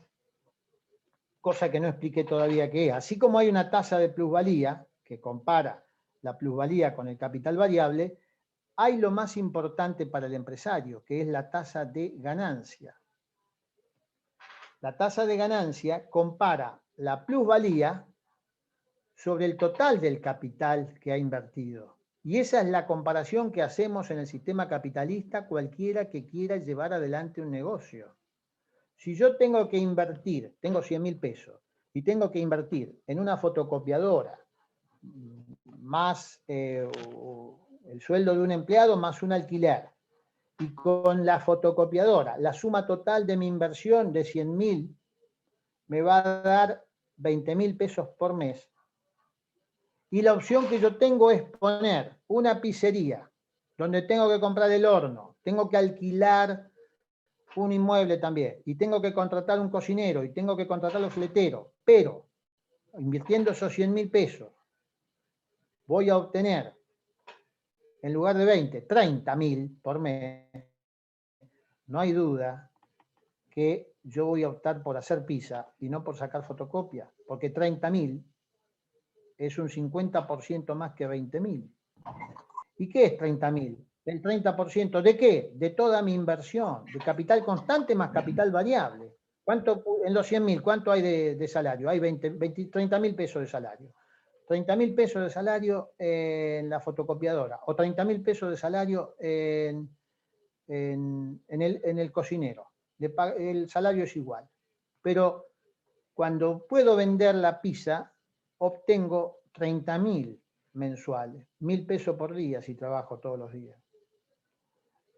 cosa que no expliqué todavía qué es. Así como hay una tasa de plusvalía que compara la plusvalía con el capital variable, hay lo más importante para el empresario, que es la tasa de ganancia. La tasa de ganancia compara la plusvalía sobre el total del capital que ha invertido. Y esa es la comparación que hacemos en el sistema capitalista cualquiera que quiera llevar adelante un negocio. Si yo tengo que invertir, tengo 100.000 pesos, y tengo que invertir en una fotocopiadora, más el sueldo de un empleado, más un alquiler, y con la fotocopiadora, la suma total de mi inversión de 100.000 me va a dar 20.000 pesos por mes. Y la opción que yo tengo es poner una pizzería, donde tengo que comprar el horno, tengo que alquilar un inmueble también, y tengo que contratar un cocinero, y tengo que contratar los fleteros, pero invirtiendo esos 100.000 pesos, voy a obtener, en lugar de 20, 30.000 por mes. No hay duda que yo voy a optar por hacer pizza y no por sacar fotocopia, porque 30.000 es un 50% más que 20.000. ¿Y qué es 30.000? El 30% ¿de qué? De toda mi inversión, de capital constante más capital variable. ¿Cuánto, en los 100.000, cuánto hay de salario? Hay 30.000 pesos de salario. 30.000 pesos de salario en la fotocopiadora, o 30.000 pesos de salario en el cocinero. El salario es igual. Pero cuando puedo vender la pizza, obtengo 30.000 mensuales, 1.000 pesos por día si trabajo todos los días.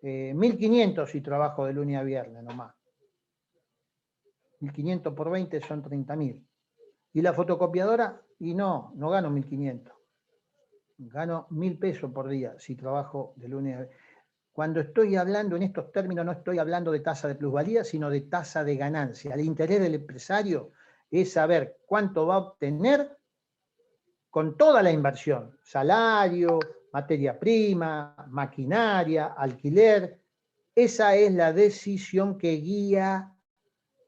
1.500 si trabajo de lunes a viernes nomás. 1.500 por 20 son 30.000. ¿Y la fotocopiadora? Y no gano 1.500. Gano 1.000 pesos por día si trabajo de lunes a viernes. Cuando estoy hablando en estos términos, no estoy hablando de tasa de plusvalía, sino de tasa de ganancia. El interés del empresario es saber cuánto va a obtener con toda la inversión, salario, materia prima, maquinaria, alquiler. Esa es la decisión que guía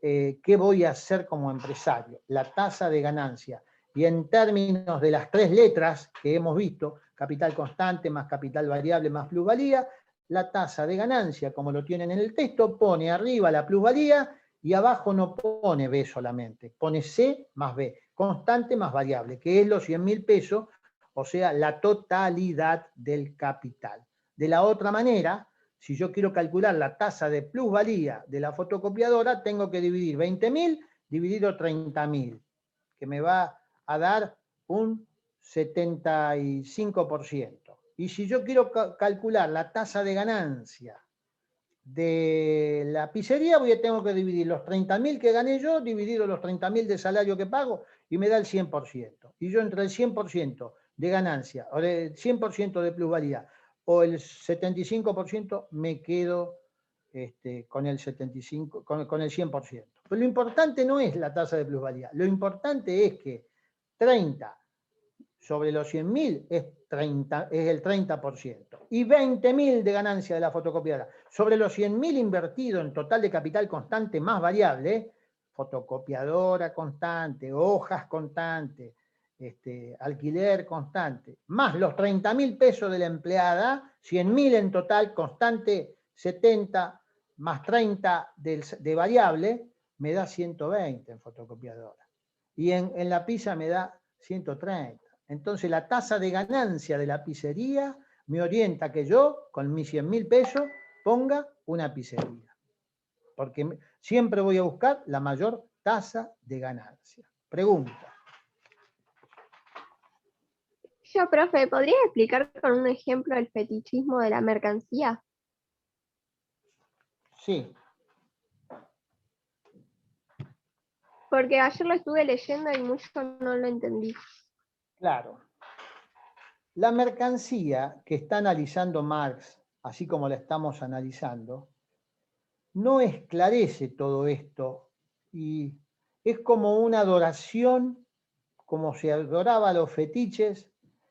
qué voy a hacer como empresario, la tasa de ganancia. Y en términos de las 3 letras que hemos visto, capital constante más capital variable más plusvalía, la tasa de ganancia, como lo tienen en el texto, pone arriba la plusvalía y abajo no pone B solamente, pone C más B, constante más variable, que es los 100.000 pesos, o sea, la totalidad del capital. De la otra manera, si yo quiero calcular la tasa de plusvalía de la fotocopiadora, tengo que dividir 20.000 dividido 30.000, que me va a dar un 75%. Y si yo quiero calcular la tasa de ganancia de la pizzería, tengo que dividir los 30.000 que gané yo, dividido los 30.000 de salario que pago, y me da el 100%. Y yo entre el 100% de ganancia, o el 100% de plusvalía, o el 75%, me quedo con el 75%, con el 100%. Pero lo importante no es la tasa de plusvalía, lo importante es que 30 sobre los 100.000 es el 30%. Y 20.000 de ganancia de la fotocopiadora. Sobre los 100.000 invertido en total de capital constante más variable, fotocopiadora constante, hojas constante, alquiler constante, más los 30.000 pesos de la empleada, 100.000 en total constante, 70 más 30 de variable, me da 120 en fotocopiadora. Y en la pizza me da 130. Entonces la tasa de ganancia de la pizzería me orienta que yo, con mis 100.000 pesos, ponga una pizzería. Porque siempre voy a buscar la mayor tasa de ganancia. Pregunta. Yo, profe, ¿podrías explicar con un ejemplo el fetichismo de la mercancía? Sí. Porque ayer lo estuve leyendo y mucho no lo entendí. Claro. La mercancía que está analizando Marx, así como la estamos analizando, no esclarece todo esto y es como una adoración, como se adoraba a los fetiches,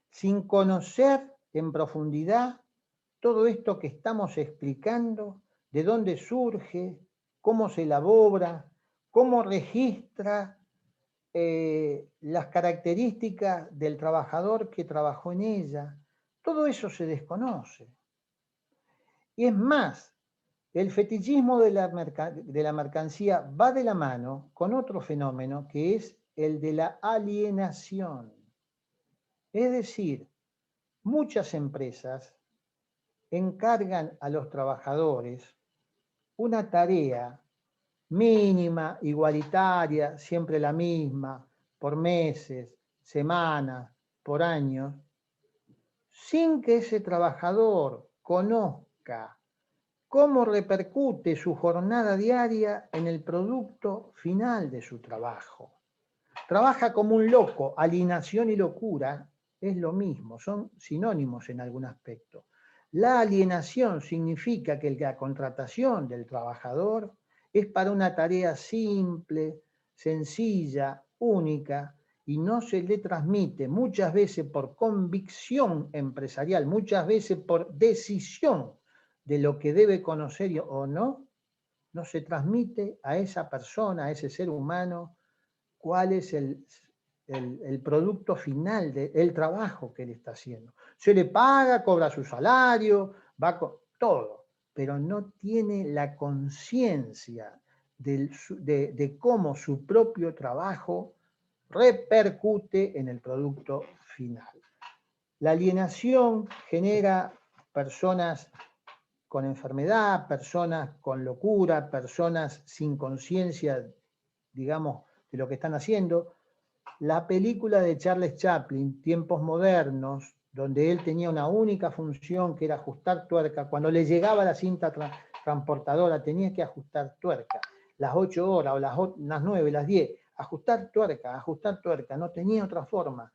sin conocer en profundidad todo esto que estamos explicando, de dónde surge, cómo se elabora, cómo registra las características del trabajador que trabajó en ella. Todo eso se desconoce. Y es más, el fetichismo de la mercancía va de la mano con otro fenómeno que es el de la alienación. Es decir, muchas empresas encargan a los trabajadores una tarea mínima, igualitaria, siempre la misma, por meses, semanas, por años, sin que ese trabajador conozca cómo repercute su jornada diaria en el producto final de su trabajo. Trabaja como un loco. Alienación y locura es lo mismo, son sinónimos en algún aspecto. La alienación significa que la contratación del trabajador es para una tarea simple, sencilla, única, y no se le transmite muchas veces por convicción empresarial, muchas veces por decisión de lo que debe conocer o no, no se transmite a esa persona, a ese ser humano, cuál es el producto final del trabajo que él está haciendo. Se le paga, cobra su salario, va con todo, pero no tiene la conciencia de cómo su propio trabajo repercute en el producto final. La alienación genera personas con enfermedad, personas con locura, personas sin conciencia, digamos, de lo que están haciendo. La película de Charles Chaplin, Tiempos Modernos, donde él tenía una única función que era ajustar tuerca, cuando le llegaba la cinta transportadora tenía que ajustar tuerca, las 8 horas o las 9, las 10, ajustar tuerca, no tenía otra forma,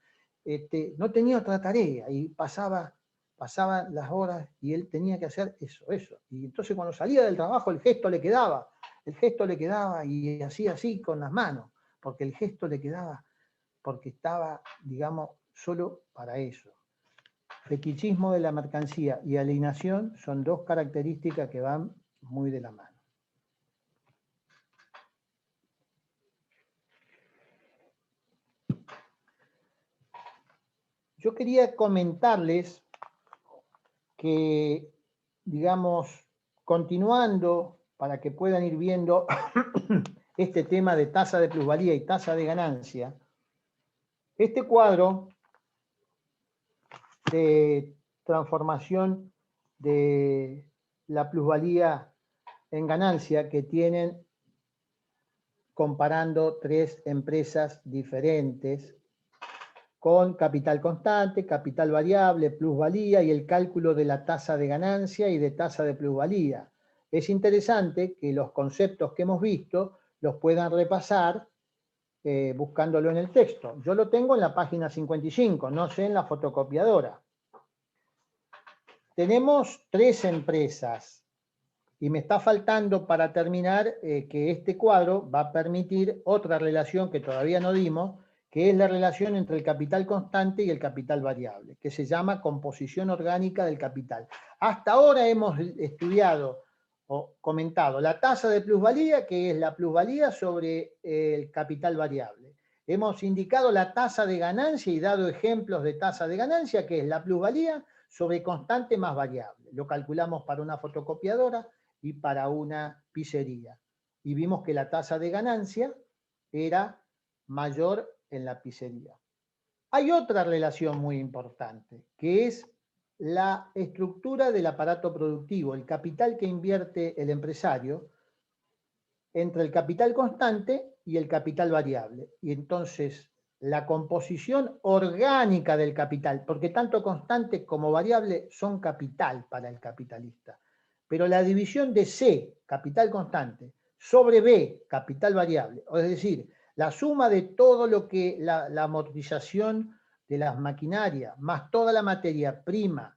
no tenía otra tarea y pasaban las horas y él tenía que hacer eso. Y entonces cuando salía del trabajo el gesto le quedaba y hacía así con las manos, porque el gesto le quedaba, porque estaba, digamos, solo para eso. Fetichismo de la mercancía y alienación son dos características que van muy de la mano. Yo quería comentarles que, digamos, continuando para que puedan ir viendo este tema de tasa de plusvalía y tasa de ganancia. Este cuadro de transformación de la plusvalía en ganancia que tienen comparando tres empresas diferentes con capital constante, capital variable, plusvalía y el cálculo de la tasa de ganancia y de tasa de plusvalía. Es interesante que los conceptos que hemos visto los puedan repasar buscándolo en el texto. Yo lo tengo en la página 55, no sé en la fotocopiadora. Tenemos tres empresas y me está faltando para terminar que este cuadro va a permitir otra relación que todavía no dimos, que es la relación entre el capital constante y el capital variable, que se llama composición orgánica del capital. Hasta ahora hemos estudiado o comentado la tasa de plusvalía, que es la plusvalía sobre el capital variable. Hemos indicado la tasa de ganancia y dado ejemplos de tasa de ganancia, que es la plusvalía sobre constante más variable. Lo calculamos para una fotocopiadora y para una pizzería. Y vimos que la tasa de ganancia era mayor en la pizzería. Hay otra relación muy importante, que es la estructura del aparato productivo, el capital que invierte el empresario entre el capital constante y el capital variable. Y entonces la composición orgánica del capital, porque tanto constante como variable son capital para el capitalista, pero la división de C, capital constante, sobre B, capital variable, es decir, la suma de todo lo que la amortización de las maquinarias, más toda la materia prima,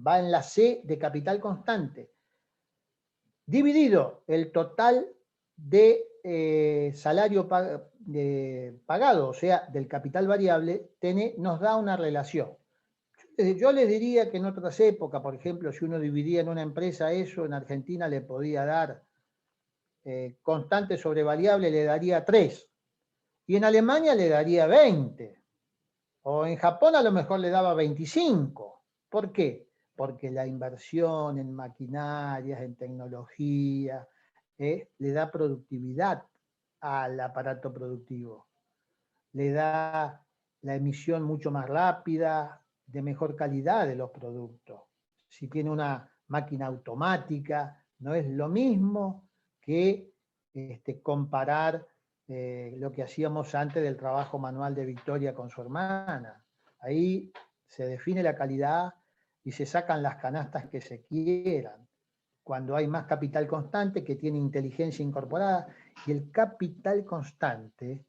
va en la C de capital constante, dividido el total de salario pagado, o sea, del capital variable, nos da una relación. Yo les diría que en otras épocas, por ejemplo, si uno dividía en una empresa eso, en Argentina le podía dar constante sobre variable, le daría 3. Y en Alemania le daría 20. O en Japón a lo mejor le daba 25. ¿Por qué? Porque la inversión en maquinarias, en tecnología, le da productividad al aparato productivo. Le da la emisión mucho más rápida, de mejor calidad de los productos. Si tiene una máquina automática, no es lo mismo que comparar lo que hacíamos antes del trabajo manual de Victoria con su hermana. Ahí se define la calidad y se sacan las canastas que se quieran. Cuando hay más capital constante que tiene inteligencia incorporada, y el capital constante,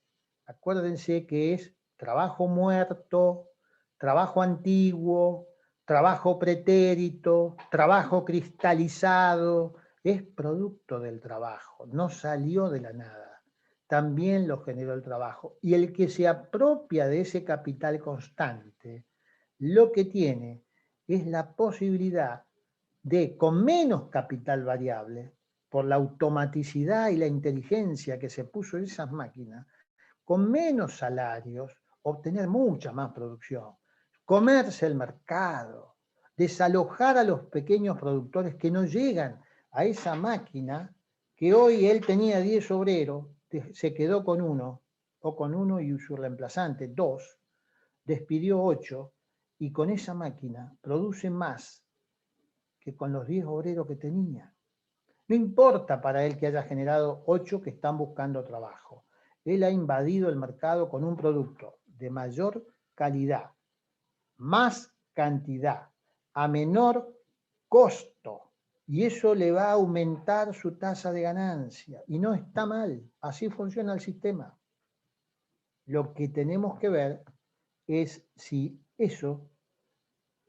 acuérdense que es trabajo muerto, trabajo antiguo, trabajo pretérito, trabajo cristalizado, es producto del trabajo, no salió de la nada, también lo generó el trabajo. Y el que se apropia de ese capital constante, lo que tiene es la posibilidad de, con menos capital variable, por la automaticidad y la inteligencia que se puso en esas máquinas, con menos salarios, obtener mucha más producción, comerse el mercado, desalojar a los pequeños productores que no llegan a esa máquina, que hoy él tenía 10 obreros, se quedó con uno, o con uno y su reemplazante, 2, despidió 8, y con esa máquina produce más que con los 10 obreros que tenía. No importa para él que haya generado 8 que están buscando trabajo. Él ha invadido el mercado con un producto de mayor calidad, más cantidad, a menor costo, y eso le va a aumentar su tasa de ganancia. Y no está mal, así funciona el sistema. Lo que tenemos que ver es si eso,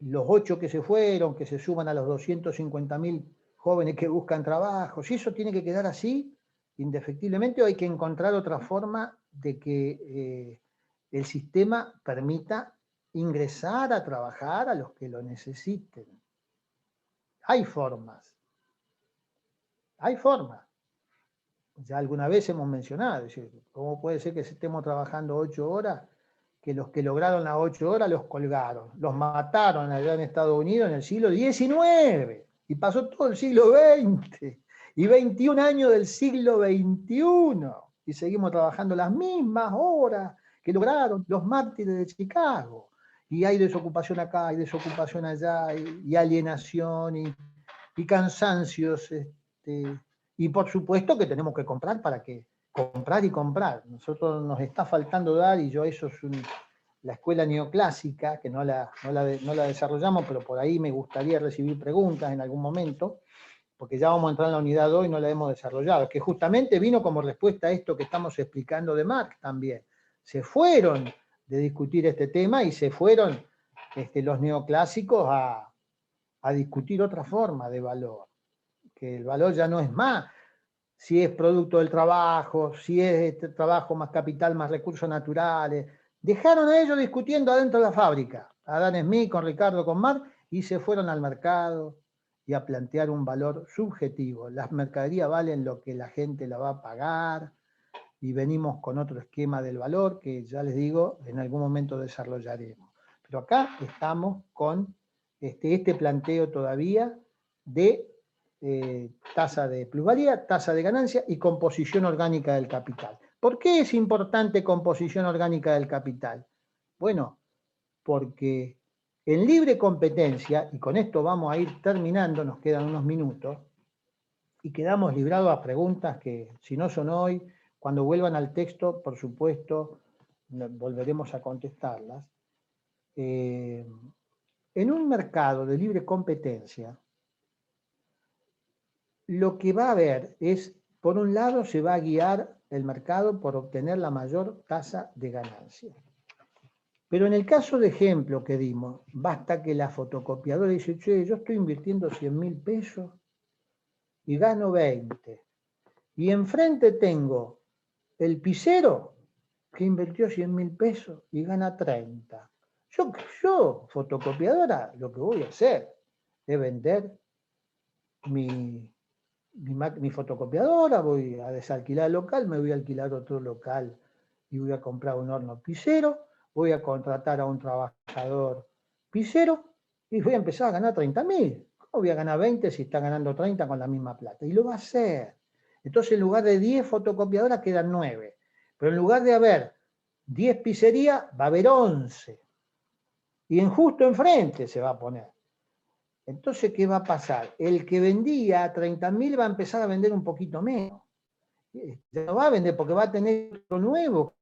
los 8 que se fueron, que se suman a los 250.000 jóvenes que buscan trabajo, si eso tiene que quedar así, indefectiblemente, o hay que encontrar otra forma de que el sistema permita ingresar a trabajar a los que lo necesiten. Hay formas. Hay formas. Ya alguna vez hemos mencionado, es decir, ¿cómo puede ser que estemos trabajando 8 horas? Que los que lograron las 8 horas los colgaron, los mataron allá en Estados Unidos en el siglo XIX, y pasó todo el siglo XX, Y 21 años del siglo XXI. Y seguimos trabajando las mismas horas que lograron los mártires de Chicago. Y hay desocupación acá, hay desocupación allá, y alienación, y cansancios. Y por supuesto que tenemos que comprar para que comprar y comprar. Nosotros nos está faltando dar, y yo eso es la escuela neoclásica, que no la desarrollamos, pero por ahí me gustaría recibir preguntas en algún momento, porque ya vamos a entrar en la unidad 2 y no la hemos desarrollado, que justamente vino como respuesta a esto que estamos explicando de Marx también. Se fueron de discutir este tema y se fueron los neoclásicos a discutir otra forma de valor, que el valor ya no es más si es producto del trabajo, si es trabajo más capital, más recursos naturales. Dejaron a ellos discutiendo adentro de la fábrica, Adam Smith con Ricardo, con Marx, y se fueron al mercado y a plantear un valor subjetivo. Las mercaderías valen lo que la gente la va a pagar, y venimos con otro esquema del valor que ya les digo, en algún momento desarrollaremos. Pero acá estamos con este planteo todavía de tasa de plusvalía, tasa de ganancia y composición orgánica del capital. ¿Por qué es importante composición orgánica del capital? Bueno, porque en libre competencia, y con esto vamos a ir terminando, nos quedan unos minutos, y quedamos librados a preguntas que, si no son hoy, cuando vuelvan al texto, por supuesto, volveremos a contestarlas. En un mercado de libre competencia, lo que va a haber es, por un lado, se va a guiar el mercado por obtener la mayor tasa de ganancia. Pero en el caso de ejemplo que dimos, basta que la fotocopiadora dice, che, yo estoy invirtiendo 100.000 pesos y gano 20. Y enfrente tengo el pisero que invirtió 100.000 pesos y gana 30. Yo, fotocopiadora, lo que voy a hacer es vender mi fotocopiadora, voy a desalquilar el local, me voy a alquilar otro local y voy a comprar un horno pisero, voy a contratar a un trabajador pisero y voy a empezar a ganar 30.000. ¿Cómo voy a ganar 20 si está ganando 30 con la misma plata? Y lo va a hacer. Entonces, en lugar de 10 fotocopiadoras quedan 9. Pero en lugar de haber 10 pizzerías, va a haber 11. Y justo enfrente se va a poner. Entonces, ¿qué va a pasar? El que vendía a 30.000 va a empezar a vender un poquito menos. Ya no va a vender porque va a tener otro nuevo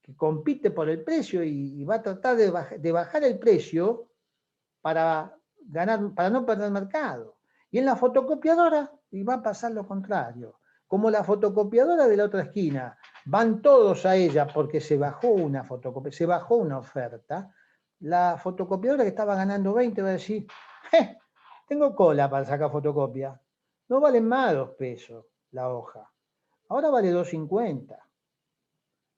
que compite por el precio y va a tratar de bajar el precio para no perder el mercado. Y en la fotocopiadora va a pasar lo contrario. Como la fotocopiadora de la otra esquina, van todos a ella porque se bajó una fotocopia, se bajó una oferta, la fotocopiadora que estaba ganando 20 va a decir, tengo cola para sacar fotocopia, no valen más 2 pesos la hoja, ahora vale 2.50.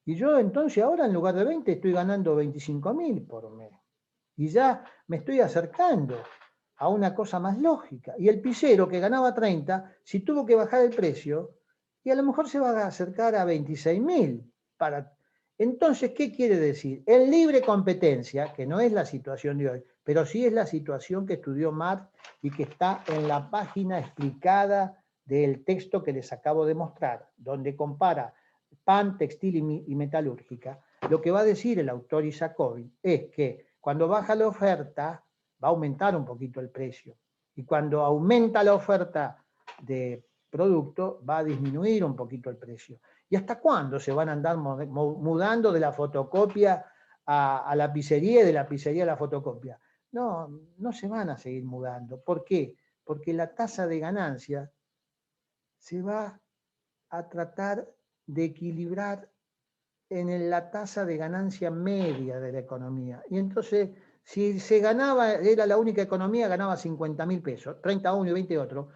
Y yo entonces ahora en lugar de 20 estoy ganando 25.000 por mes. Y ya me estoy acercando a una cosa más lógica. Y el pisero que ganaba 30, si tuvo que bajar el precio, y a lo mejor se va a acercar a 26.000. Entonces, ¿qué quiere decir? En libre competencia, que no es la situación de hoy, pero sí es la situación que estudió Marx y que está en la página explicada del texto que les acabo de mostrar, donde compara pan, textil y metalúrgica. Lo que va a decir el autor Isakovic es que cuando baja la oferta, va a aumentar un poquito el precio. Y cuando aumenta la oferta de producto, va a disminuir un poquito el precio. ¿Y hasta cuándo se van a andar mudando de la fotocopia a la pizzería y de la pizzería a la fotocopia? No, no se van a seguir mudando. ¿Por qué? Porque la tasa de ganancia se va a tratar de equilibrar en la tasa de ganancia media de la economía. Y entonces, si se ganaba, era la única economía, ganaba 50.000 pesos, 30 uno y 20 otro,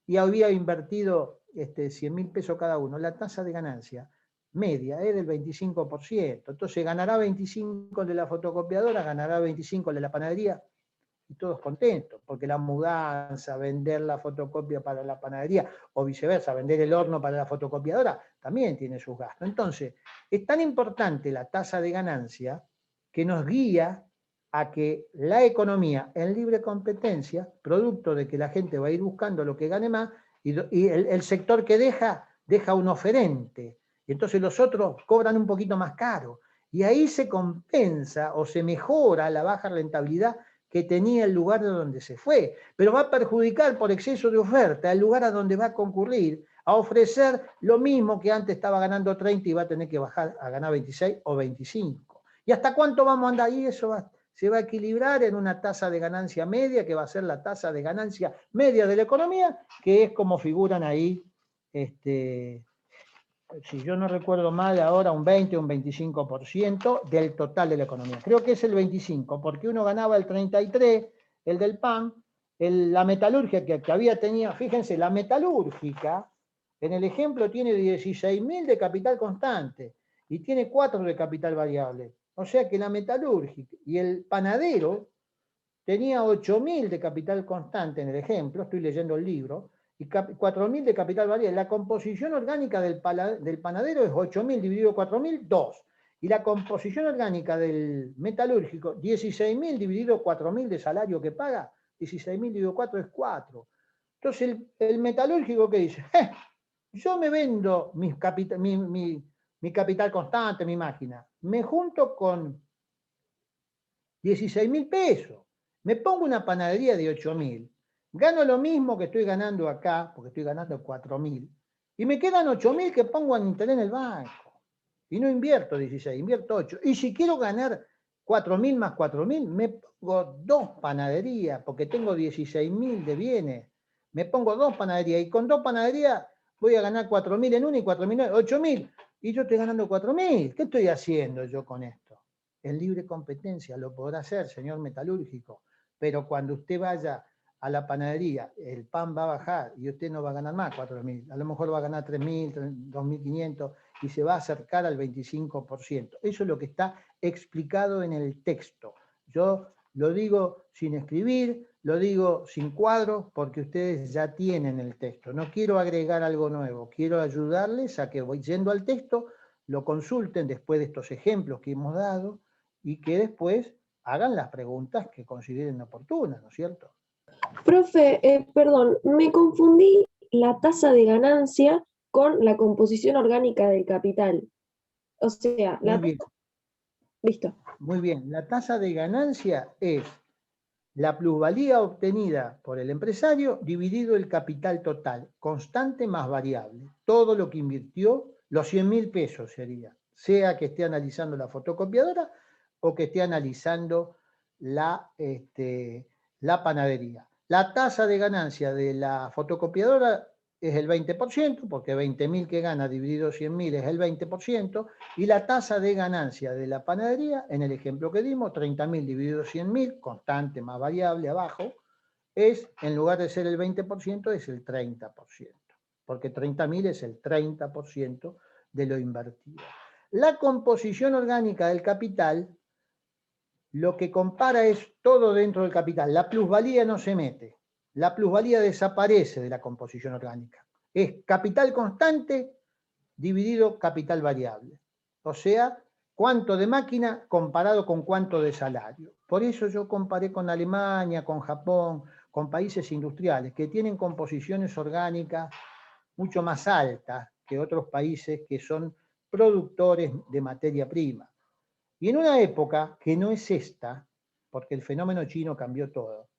y había invertido 100.000 pesos cada uno, la tasa de ganancia media es del 25%. Entonces ganará 25 de la fotocopiadora, ganará 25 de la panadería, y todos contentos, porque la mudanza, vender la fotocopia para la panadería, o viceversa, vender el horno para la fotocopiadora, también tiene sus gastos. Entonces, es tan importante la tasa de ganancia que nos guía a que la economía en libre competencia, producto de que la gente va a ir buscando lo que gane más, Y el sector que deja un oferente. Y entonces los otros cobran un poquito más caro. Y ahí se compensa o se mejora la baja rentabilidad que tenía el lugar de donde se fue. Pero va a perjudicar por exceso de oferta el lugar a donde va a concurrir a ofrecer lo mismo que antes estaba ganando 30 y va a tener que bajar a ganar 26 o 25. ¿Y hasta cuánto vamos a andar ahí? Eso se va a equilibrar en una tasa de ganancia media, que va a ser la tasa de ganancia media de la economía, que es como figuran ahí, si yo no recuerdo mal ahora, un 20 o un 25% del total de la economía. Creo que es el 25, porque uno ganaba el 33, el del pan, la metalurgia que había tenido, fíjense, la metalúrgica, en el ejemplo tiene 16.000 de capital constante y tiene 4 de capital variable. O sea que la metalúrgica y el panadero tenía 8.000 de capital constante en el ejemplo, estoy leyendo el libro, y 4.000 de capital variable. La composición orgánica del panadero es 8.000 dividido 4.000, 2. Y la composición orgánica del metalúrgico, 16.000 dividido 4.000 de salario que paga, 16.000 dividido 4 es 4. Entonces el metalúrgico que dice, yo me vendo mi capital constante, mi máquina, me junto con 16.000 pesos, me pongo una panadería de 8.000, gano lo mismo que estoy ganando acá, porque estoy ganando 4.000, y me quedan 8.000 que pongo en interés en el banco. Y no invierto 16, invierto 8. Y si quiero ganar 4.000 más 4.000, me pongo 2 panaderías, porque tengo 16.000 de bienes. Me pongo 2 panaderías, y con 2 panaderías voy a ganar 4.000 en una y 4.000 en 8.000. Y yo estoy ganando 4.000. ¿Qué estoy haciendo yo con esto? En libre competencia lo podrá hacer, señor metalúrgico, pero cuando usted vaya a la panadería, el pan va a bajar y usted no va a ganar más 4.000, a lo mejor va a ganar 3.000, 2.500 y se va a acercar al 25%. Eso es lo que está explicado en el texto. Yo lo digo sin escribir, lo digo sin cuadros, porque ustedes ya tienen el texto. No quiero agregar algo nuevo, quiero ayudarles a que, yendo al texto, lo consulten después de estos ejemplos que hemos dado, y que después hagan las preguntas que consideren oportunas, ¿no es cierto? Profe, perdón, me confundí la tasa de ganancia con la composición orgánica del capital. O sea, Muy bien. Listo. Muy bien. La tasa de ganancia es la plusvalía obtenida por el empresario dividido el capital total, constante más variable. Todo lo que invirtió, los 100.000 pesos sería, sea que esté analizando la fotocopiadora o que esté analizando la panadería. La tasa de ganancia de la fotocopiadora es el 20%, porque 20.000 que gana dividido 100.000 es el 20%, y la tasa de ganancia de la panadería, en el ejemplo que dimos, 30.000 dividido 100.000, constante más variable abajo, es, en lugar de ser el 20%, es el 30%, porque 30.000 es el 30% de lo invertido. La composición orgánica del capital lo que compara es todo dentro del capital. La plusvalía no se mete. La plusvalía desaparece de la composición orgánica. Es capital constante dividido capital variable. O sea, cuánto de máquina comparado con cuánto de salario. Por eso yo comparé con Alemania, con Japón, con países industriales que tienen composiciones orgánicas mucho más altas que otros países que son productores de materia prima. Y en una época que no es esta, porque el fenómeno chino cambió todo,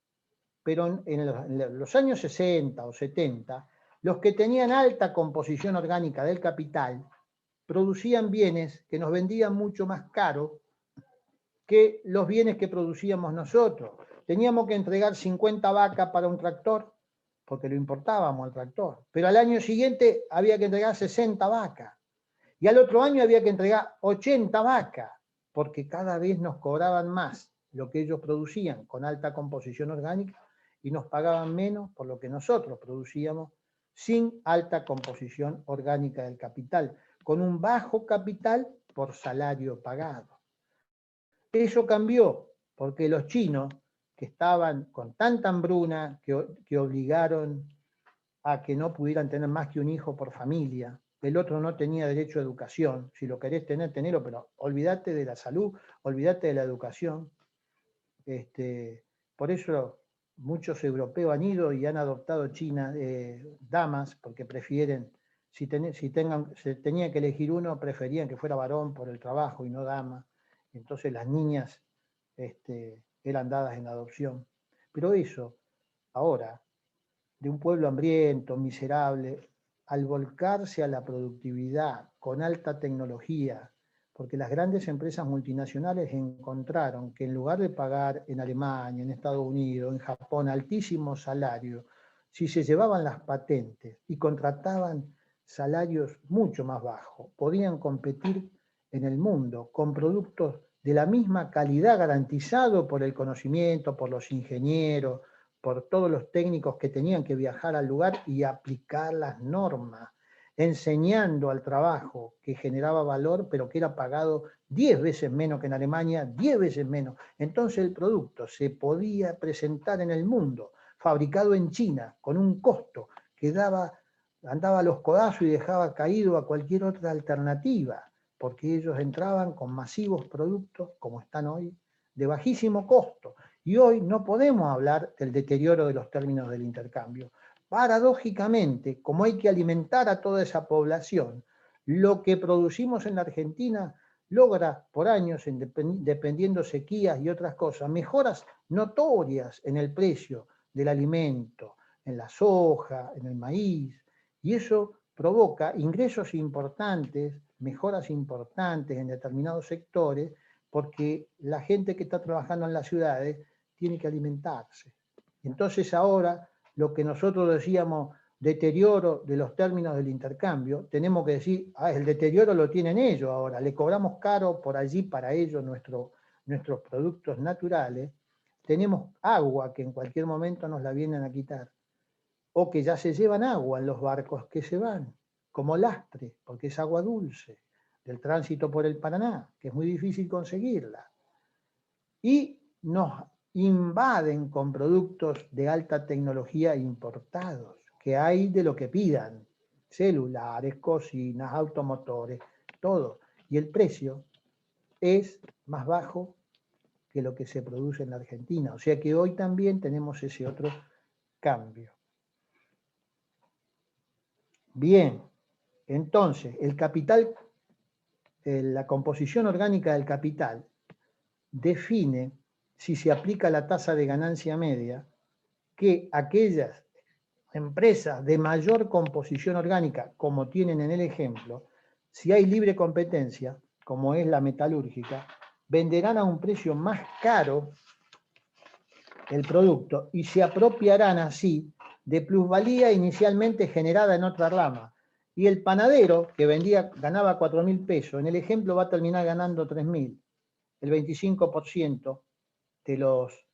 pero en los años 60 o 70, los que tenían alta composición orgánica del capital producían bienes que nos vendían mucho más caro que los bienes que producíamos nosotros. Teníamos que entregar 50 vacas para un tractor, porque lo importábamos al tractor, pero al año siguiente había que entregar 60 vacas, y al otro año había que entregar 80 vacas, porque cada vez nos cobraban más lo que ellos producían con alta composición orgánica y nos pagaban menos por lo que nosotros producíamos sin alta composición orgánica del capital, con un bajo capital por salario pagado. Eso cambió porque los chinos, que estaban con tanta hambruna que obligaron a que no pudieran tener más que un hijo por familia, el otro no tenía derecho a educación, si lo querés tener, tenelo, pero olvídate de la salud, olvídate de la educación. Por eso muchos europeos han ido y han adoptado China, damas, porque prefieren, se tenía que elegir uno, preferían que fuera varón por el trabajo y no dama. Entonces las niñas eran dadas en adopción. Pero eso, ahora, de un pueblo hambriento, miserable, al volcarse a la productividad con alta tecnología, porque las grandes empresas multinacionales encontraron que en lugar de pagar en Alemania, en Estados Unidos, en Japón, altísimos salarios, si se llevaban las patentes y contrataban salarios mucho más bajos, podían competir en el mundo con productos de la misma calidad garantizado por el conocimiento, por los ingenieros, por todos los técnicos que tenían que viajar al lugar y aplicar las normas, enseñando al trabajo que generaba valor, pero que era pagado 10 veces menos que en Alemania, 10 veces menos. Entonces el producto se podía presentar en el mundo, fabricado en China, con un costo que andaba a los codazos y dejaba caído a cualquier otra alternativa, porque ellos entraban con masivos productos, como están hoy, de bajísimo costo. Y hoy no podemos hablar del deterioro de los términos del intercambio. Paradójicamente, como hay que alimentar a toda esa población, lo que producimos en la Argentina logra por años, dependiendo sequías y otras cosas, mejoras notorias en el precio del alimento, en la soja, en el maíz, y eso provoca ingresos importantes, mejoras importantes en determinados sectores, porque la gente que está trabajando en las ciudades tiene que alimentarse. Entonces ahora, lo que nosotros decíamos deterioro de los términos del intercambio, tenemos que decir, el deterioro lo tienen ellos ahora, le cobramos caro por allí para ellos nuestros productos naturales, tenemos agua que en cualquier momento nos la vienen a quitar, o que ya se llevan agua en los barcos que se van, como lastre, porque es agua dulce, del tránsito por el Paraná, que es muy difícil conseguirla. Y nos invaden con productos de alta tecnología importados, que hay de lo que pidan, celulares, cocinas, automotores, todo. Y el precio es más bajo que lo que se produce en la Argentina. O sea que hoy también tenemos ese otro cambio. Bien, entonces, el capital, la composición orgánica del capital define, si se aplica la tasa de ganancia media, que aquellas empresas de mayor composición orgánica, como tienen en el ejemplo, si hay libre competencia, como es la metalúrgica, venderán a un precio más caro el producto y se apropiarán así de plusvalía inicialmente generada en otra rama. Y el panadero, que ganaba 4.000 pesos, en el ejemplo va a terminar ganando 3.000, el 25% de los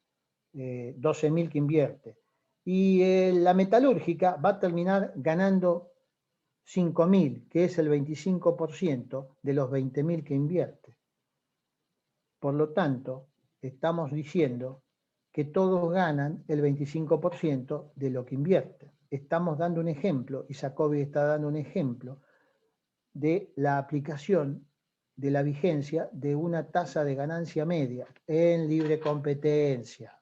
12.000 que invierte. Y la metalúrgica va a terminar ganando 5.000, que es el 25% de los 20.000 que invierte. Por lo tanto, estamos diciendo que todos ganan el 25% de lo que invierten. Estamos dando un ejemplo, y Jacobi está dando un ejemplo, de la aplicación de la vigencia de una tasa de ganancia media en libre competencia.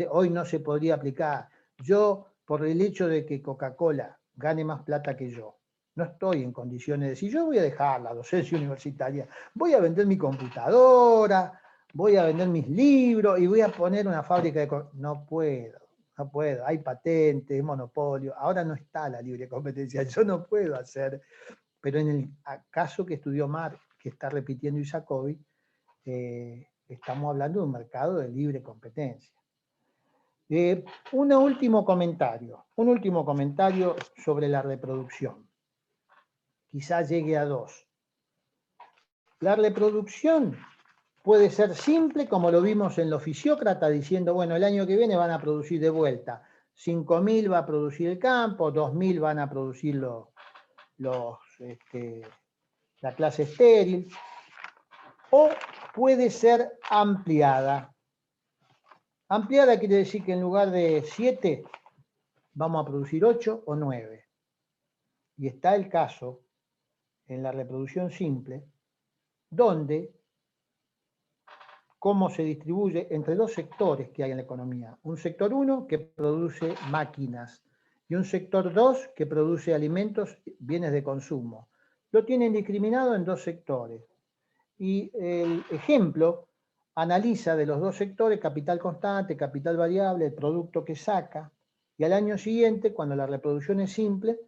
Hoy no se podría aplicar. Yo, por el hecho de que Coca-Cola gane más plata que yo, no estoy en condiciones de decir, yo voy a dejar la docencia universitaria, voy a vender mi computadora, voy a vender mis libros y voy a poner una fábrica de... No puedo, hay patentes, monopolio, ahora no está la libre competencia, yo no puedo hacer, pero en el caso que estudió Marx, que está repitiendo Isacovi, estamos hablando de un mercado de libre competencia. Un último comentario sobre la reproducción. Quizás llegue a 2. La reproducción puede ser simple, como lo vimos en los fisiócratas, diciendo, bueno, el año que viene van a producir de vuelta. 5.000 va a producir el campo, 2.000 van a producir la clase estéril. O puede ser ampliada. Ampliada quiere decir que en lugar de 7, vamos a producir 8 o 9. Y está el caso, en la reproducción simple, donde cómo se distribuye entre dos sectores que hay en la economía. Un sector 1 que produce máquinas y un sector 2 que produce alimentos, bienes de consumo. Lo tienen discriminado en dos sectores. Y el ejemplo analiza de los dos sectores capital constante, capital variable, el producto que saca, y al año siguiente, cuando la reproducción es simple,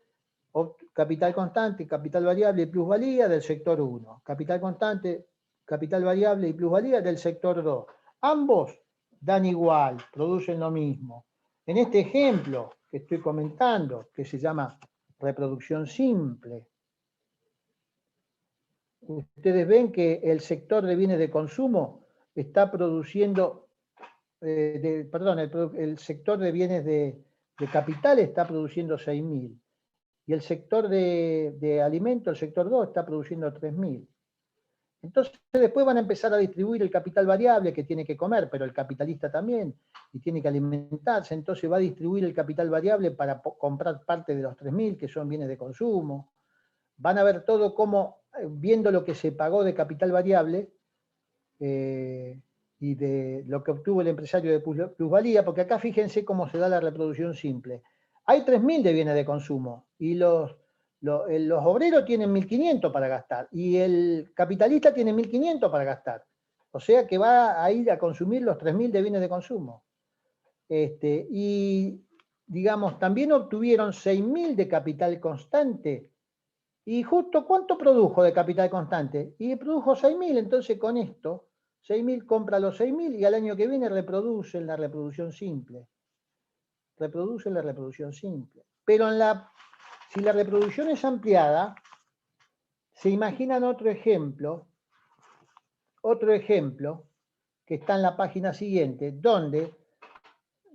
capital constante, capital variable y plusvalía del sector 1. Capital constante, capital variable y plusvalía del sector 2. Ambos dan igual, producen lo mismo. En este ejemplo que estoy comentando, que se llama reproducción simple, ustedes ven que el sector de bienes de consumo está produciendo, el sector de bienes de capital está produciendo 6.000 y el sector de alimentos, el sector 2, está produciendo 3.000. Entonces después van a empezar a distribuir el capital variable que tiene que comer, pero el capitalista también, y tiene que alimentarse, entonces va a distribuir el capital variable para comprar parte de los 3.000 que son bienes de consumo. Van a ver todo como, viendo lo que se pagó de capital variable y de lo que obtuvo el empresario de plusvalía, porque acá fíjense cómo se da la reproducción simple. Hay 3.000 de bienes de consumo y los obreros tienen 1.500 para gastar y el capitalista tiene 1.500 para gastar. O sea que va a ir a consumir los 3.000 de bienes de consumo. Y digamos, también obtuvieron 6.000 de capital constante. Y justo, ¿cuánto produjo de capital constante? Y produjo 6.000, entonces con esto, 6.000 compra los 6.000 y al año que viene reproducen la reproducción simple. Reproducen la reproducción simple. Pero si la reproducción es ampliada, se imaginan otro ejemplo que está en la página siguiente, donde,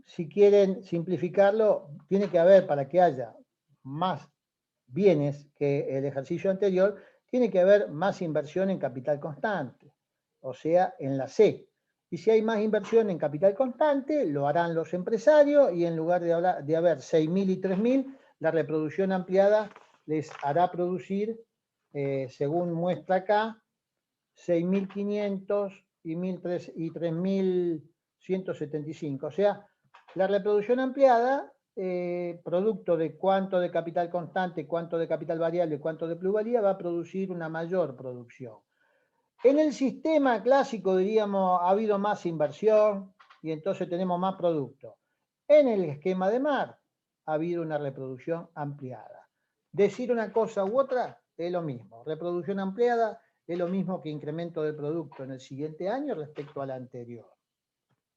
si quieren simplificarlo, tiene que haber, para que haya más bienes que el ejercicio anterior, tiene que haber más inversión en capital constante, o sea, en la C. Y si hay más inversión en capital constante, lo harán los empresarios y en lugar de haber 6.000 y 3.000, la reproducción ampliada les hará producir, según muestra acá, 6.500 y 3.175. O sea, la reproducción ampliada, producto de cuánto de capital constante, cuánto de capital variable, cuánto de plusvalía, va a producir una mayor producción. En el sistema clásico, diríamos, ha habido más inversión y entonces tenemos más producto. En el esquema de Marx ha habido una reproducción ampliada. Decir una cosa u otra es lo mismo. Reproducción ampliada es lo mismo que incremento del producto en el siguiente año respecto al anterior.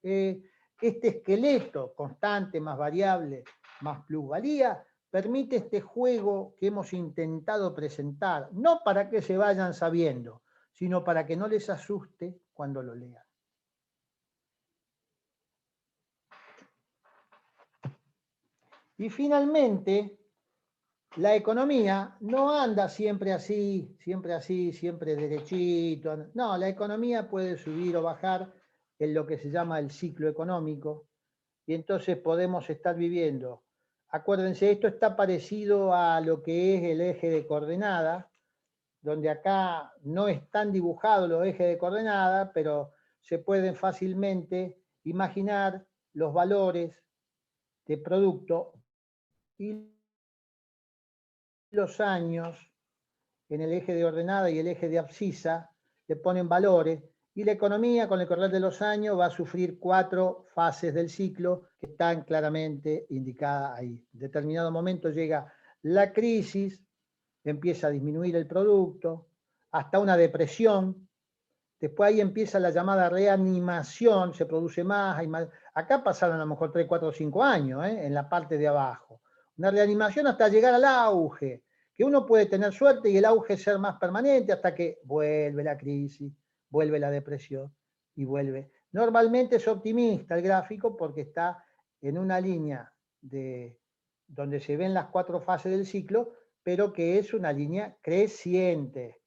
Este esqueleto constante más variable más plusvalía permite este juego que hemos intentado presentar, no para que se vayan sabiendo, sino para que no les asuste cuando lo lean. Y finalmente, la economía no anda siempre así, siempre derechito. No, la economía puede subir o bajar en lo que se llama el ciclo económico, y entonces podemos estar viviendo. Acuérdense, esto está parecido a lo que es el eje de coordenada, donde acá no están dibujados los ejes de coordenada, pero se pueden fácilmente imaginar los valores de producto y los años en el eje de ordenada y el eje de abscisa le ponen valores, y la economía con el correr de los años va a sufrir 4 fases del ciclo que están claramente indicadas ahí. En determinado momento llega la crisis, empieza a disminuir el producto, hasta una depresión, después ahí empieza la llamada reanimación, se produce más, hay más. Acá pasaron a lo mejor 3, 4, 5 años, en la parte de abajo. Una reanimación hasta llegar al auge, que uno puede tener suerte y el auge ser más permanente hasta que vuelve la crisis, vuelve la depresión y vuelve. Normalmente es optimista el gráfico porque está en una línea donde se ven las 4 fases del ciclo, pero que es una línea creciente.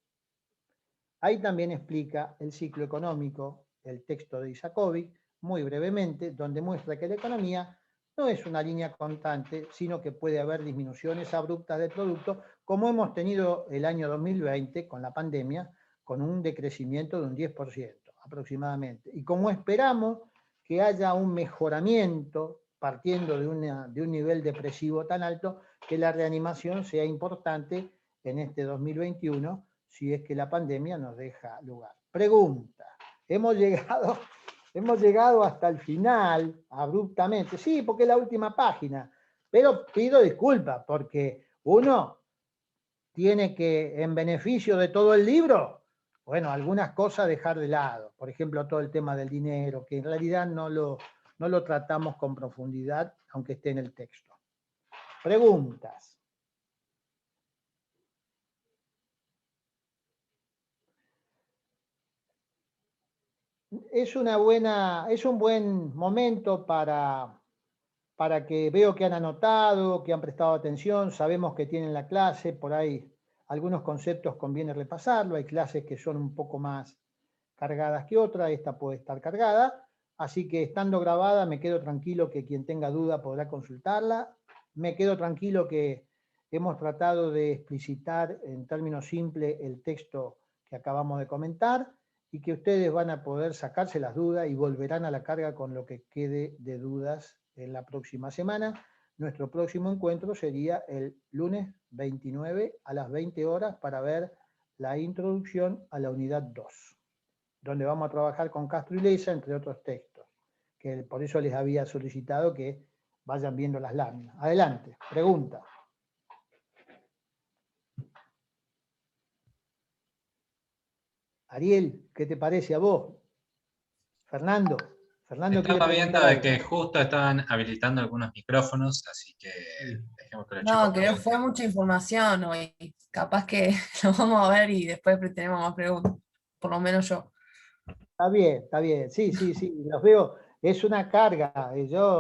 Ahí también explica el ciclo económico, el texto de Isakovic, muy brevemente, donde muestra que la economía no es una línea constante, sino que puede haber disminuciones abruptas del producto, como hemos tenido el año 2020 con la pandemia, con un decrecimiento de un 10%. aproximadamente. Y como esperamos que haya un mejoramiento partiendo de un nivel depresivo tan alto, que la reanimación sea importante en este 2021, si es que la pandemia nos deja lugar. Pregunta, hemos llegado hasta el final, abruptamente, sí, porque es la última página, pero pido disculpas, porque uno tiene que, en beneficio de todo el libro, bueno, algunas cosas dejar de lado, por ejemplo, todo el tema del dinero, que en realidad no lo tratamos con profundidad, aunque esté en el texto. Preguntas. Es un buen momento para que veo que han anotado, que han prestado atención, sabemos que tienen la clase, por ahí algunos conceptos conviene repasarlo, hay clases que son un poco más cargadas que otras, esta puede estar cargada, así que estando grabada me quedo tranquilo que quien tenga duda podrá consultarla, me quedo tranquilo que hemos tratado de explicitar en términos simples el texto que acabamos de comentar, y que ustedes van a poder sacarse las dudas y volverán a la carga con lo que quede de dudas en la próxima semana. Nuestro próximo encuentro sería el lunes 29 a las 20 horas para ver la introducción a la unidad 2, donde vamos a trabajar con Castro y Leysa, entre otros textos, que por eso les había solicitado que vayan viendo las láminas. Adelante, pregunta. Ariel, ¿qué te parece a vos? Fernando Estaba viendo de que justo estaban habilitando algunos micrófonos, así que dejemos que los chicos No, que pregunten. fue mucha información hoy. Capaz que lo vamos a ver y después tenemos más preguntas. Por lo menos yo. Está bien. Sí, los veo. Es una carga.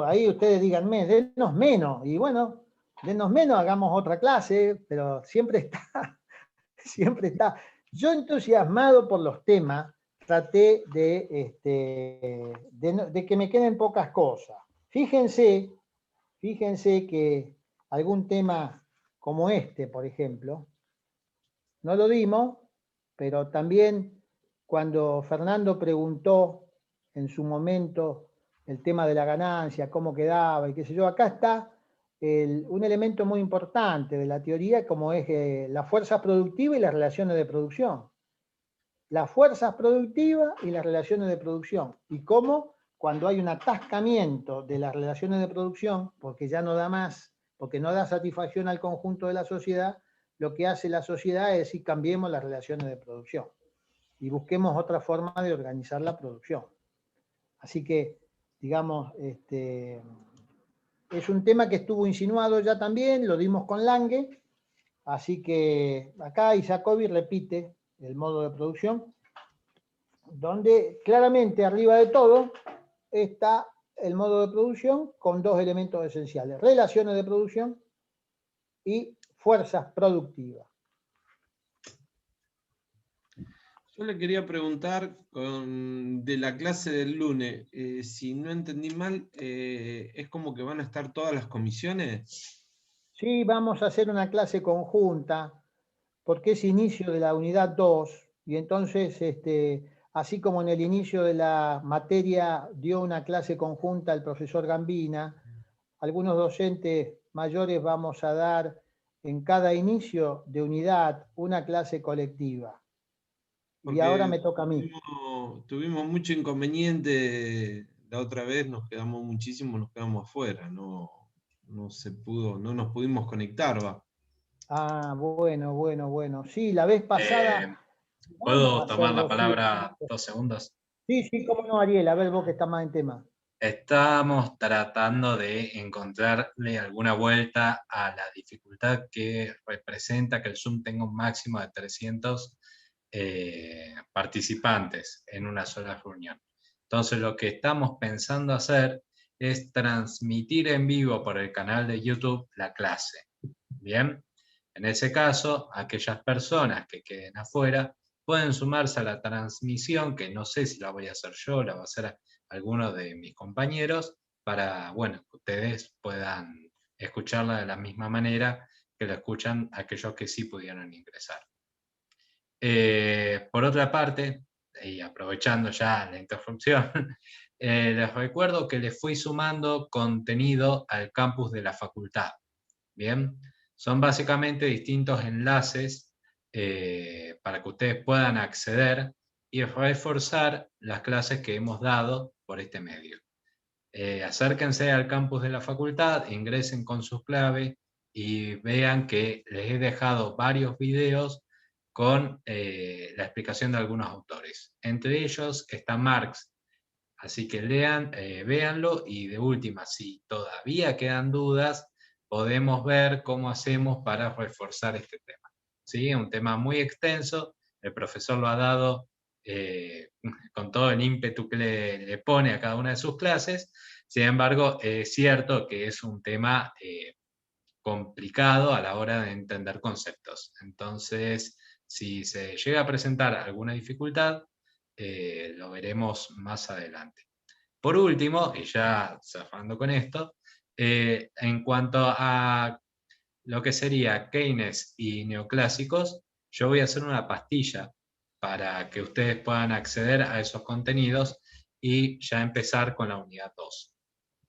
Ahí ustedes díganme, denos menos. Y bueno, denos menos, hagamos otra clase, pero siempre está, siempre está. Yo entusiasmado por los temas, traté de que me queden pocas cosas. Fíjense que algún tema como este, por ejemplo, no lo dimos, pero también cuando Fernando preguntó en su momento el tema de la ganancia, cómo quedaba y qué sé yo, acá está un elemento muy importante de la teoría, como es la fuerza productiva y las relaciones de producción. Las fuerzas productivas y las relaciones de producción. Y cómo cuando hay un atascamiento de las relaciones de producción, porque ya no da más, porque no da satisfacción al conjunto de la sociedad, lo que hace la sociedad es decir, cambiemos las relaciones de producción y busquemos otra forma de organizar la producción. Así que, digamos, es un tema que estuvo insinuado ya también, lo dimos con Lange, así que acá Isacovi repite el modo de producción, donde claramente arriba de todo está el modo de producción con dos elementos esenciales, relaciones de producción y fuerzas productivas. Yo le quería preguntar de la clase del lunes, si no entendí mal, ¿es como que van a estar todas las comisiones? Sí, vamos a hacer una clase conjunta, porque es inicio de la unidad 2, y entonces, así como en el inicio de la materia dio una clase conjunta el profesor Gambina, algunos docentes mayores vamos a dar en cada inicio de unidad una clase colectiva. Porque y ahora me toca a mí. Tuvimos mucho inconveniente, la otra vez nos quedamos afuera, no se pudo, no nos pudimos conectar, va. Ah, bueno. Sí, la vez pasada... ¿Puedo tomar la palabra 2 segundos? Sí, cómo no, Ariel, a ver vos que estás más en tema. Estamos tratando de encontrarle alguna vuelta a la dificultad que representa que el Zoom tenga un máximo de 300 participantes en una sola reunión. Entonces lo que estamos pensando hacer es transmitir en vivo por el canal de YouTube la clase. Bien, en ese caso, aquellas personas que queden afuera pueden sumarse a la transmisión, que no sé si la voy a hacer yo, la va a hacer alguno de mis compañeros, para, bueno, que ustedes puedan escucharla de la misma manera que la escuchan aquellos que sí pudieron ingresar. Por otra parte, y aprovechando ya la interrupción, les recuerdo que les fui sumando contenido al campus de la facultad. Bien, son básicamente distintos enlaces para que ustedes puedan acceder y reforzar las clases que hemos dado por este medio. Acérquense al campus de la facultad, ingresen con sus claves y vean que les he dejado varios videos con la explicación de algunos autores. Entre ellos está Marx. Así que lean, véanlo, y de última, si todavía quedan dudas, podemos ver cómo hacemos para reforzar este tema. ¿Sí? Un tema muy extenso, el profesor lo ha dado con todo el ímpetu que le pone a cada una de sus clases. Sin embargo, es cierto que es un tema complicado a la hora de entender conceptos. Entonces, si se llega a presentar alguna dificultad, lo veremos más adelante. Por último, y ya cerrando con esto, en cuanto a lo que sería Keynes y neoclásicos, yo voy a hacer una pastilla para que ustedes puedan acceder a esos contenidos y ya empezar con la unidad 2.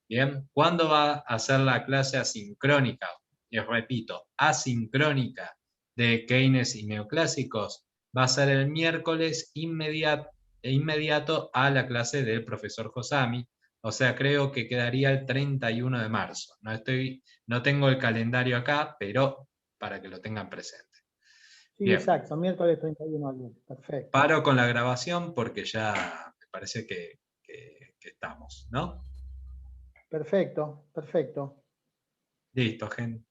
Bien, ¿cuándo va a ser la clase asincrónica? Les repito, asincrónica de Keynes y neoclásicos va a ser el miércoles inmediato a la clase del profesor Josami, o sea, creo que quedaría el 31 de marzo. No tengo el calendario acá, pero para que lo tengan presente. Sí, Bien. exacto, miércoles 31, perfecto. Paro con la grabación porque ya me parece que estamos, ¿no? Perfecto, perfecto. Listo, gente.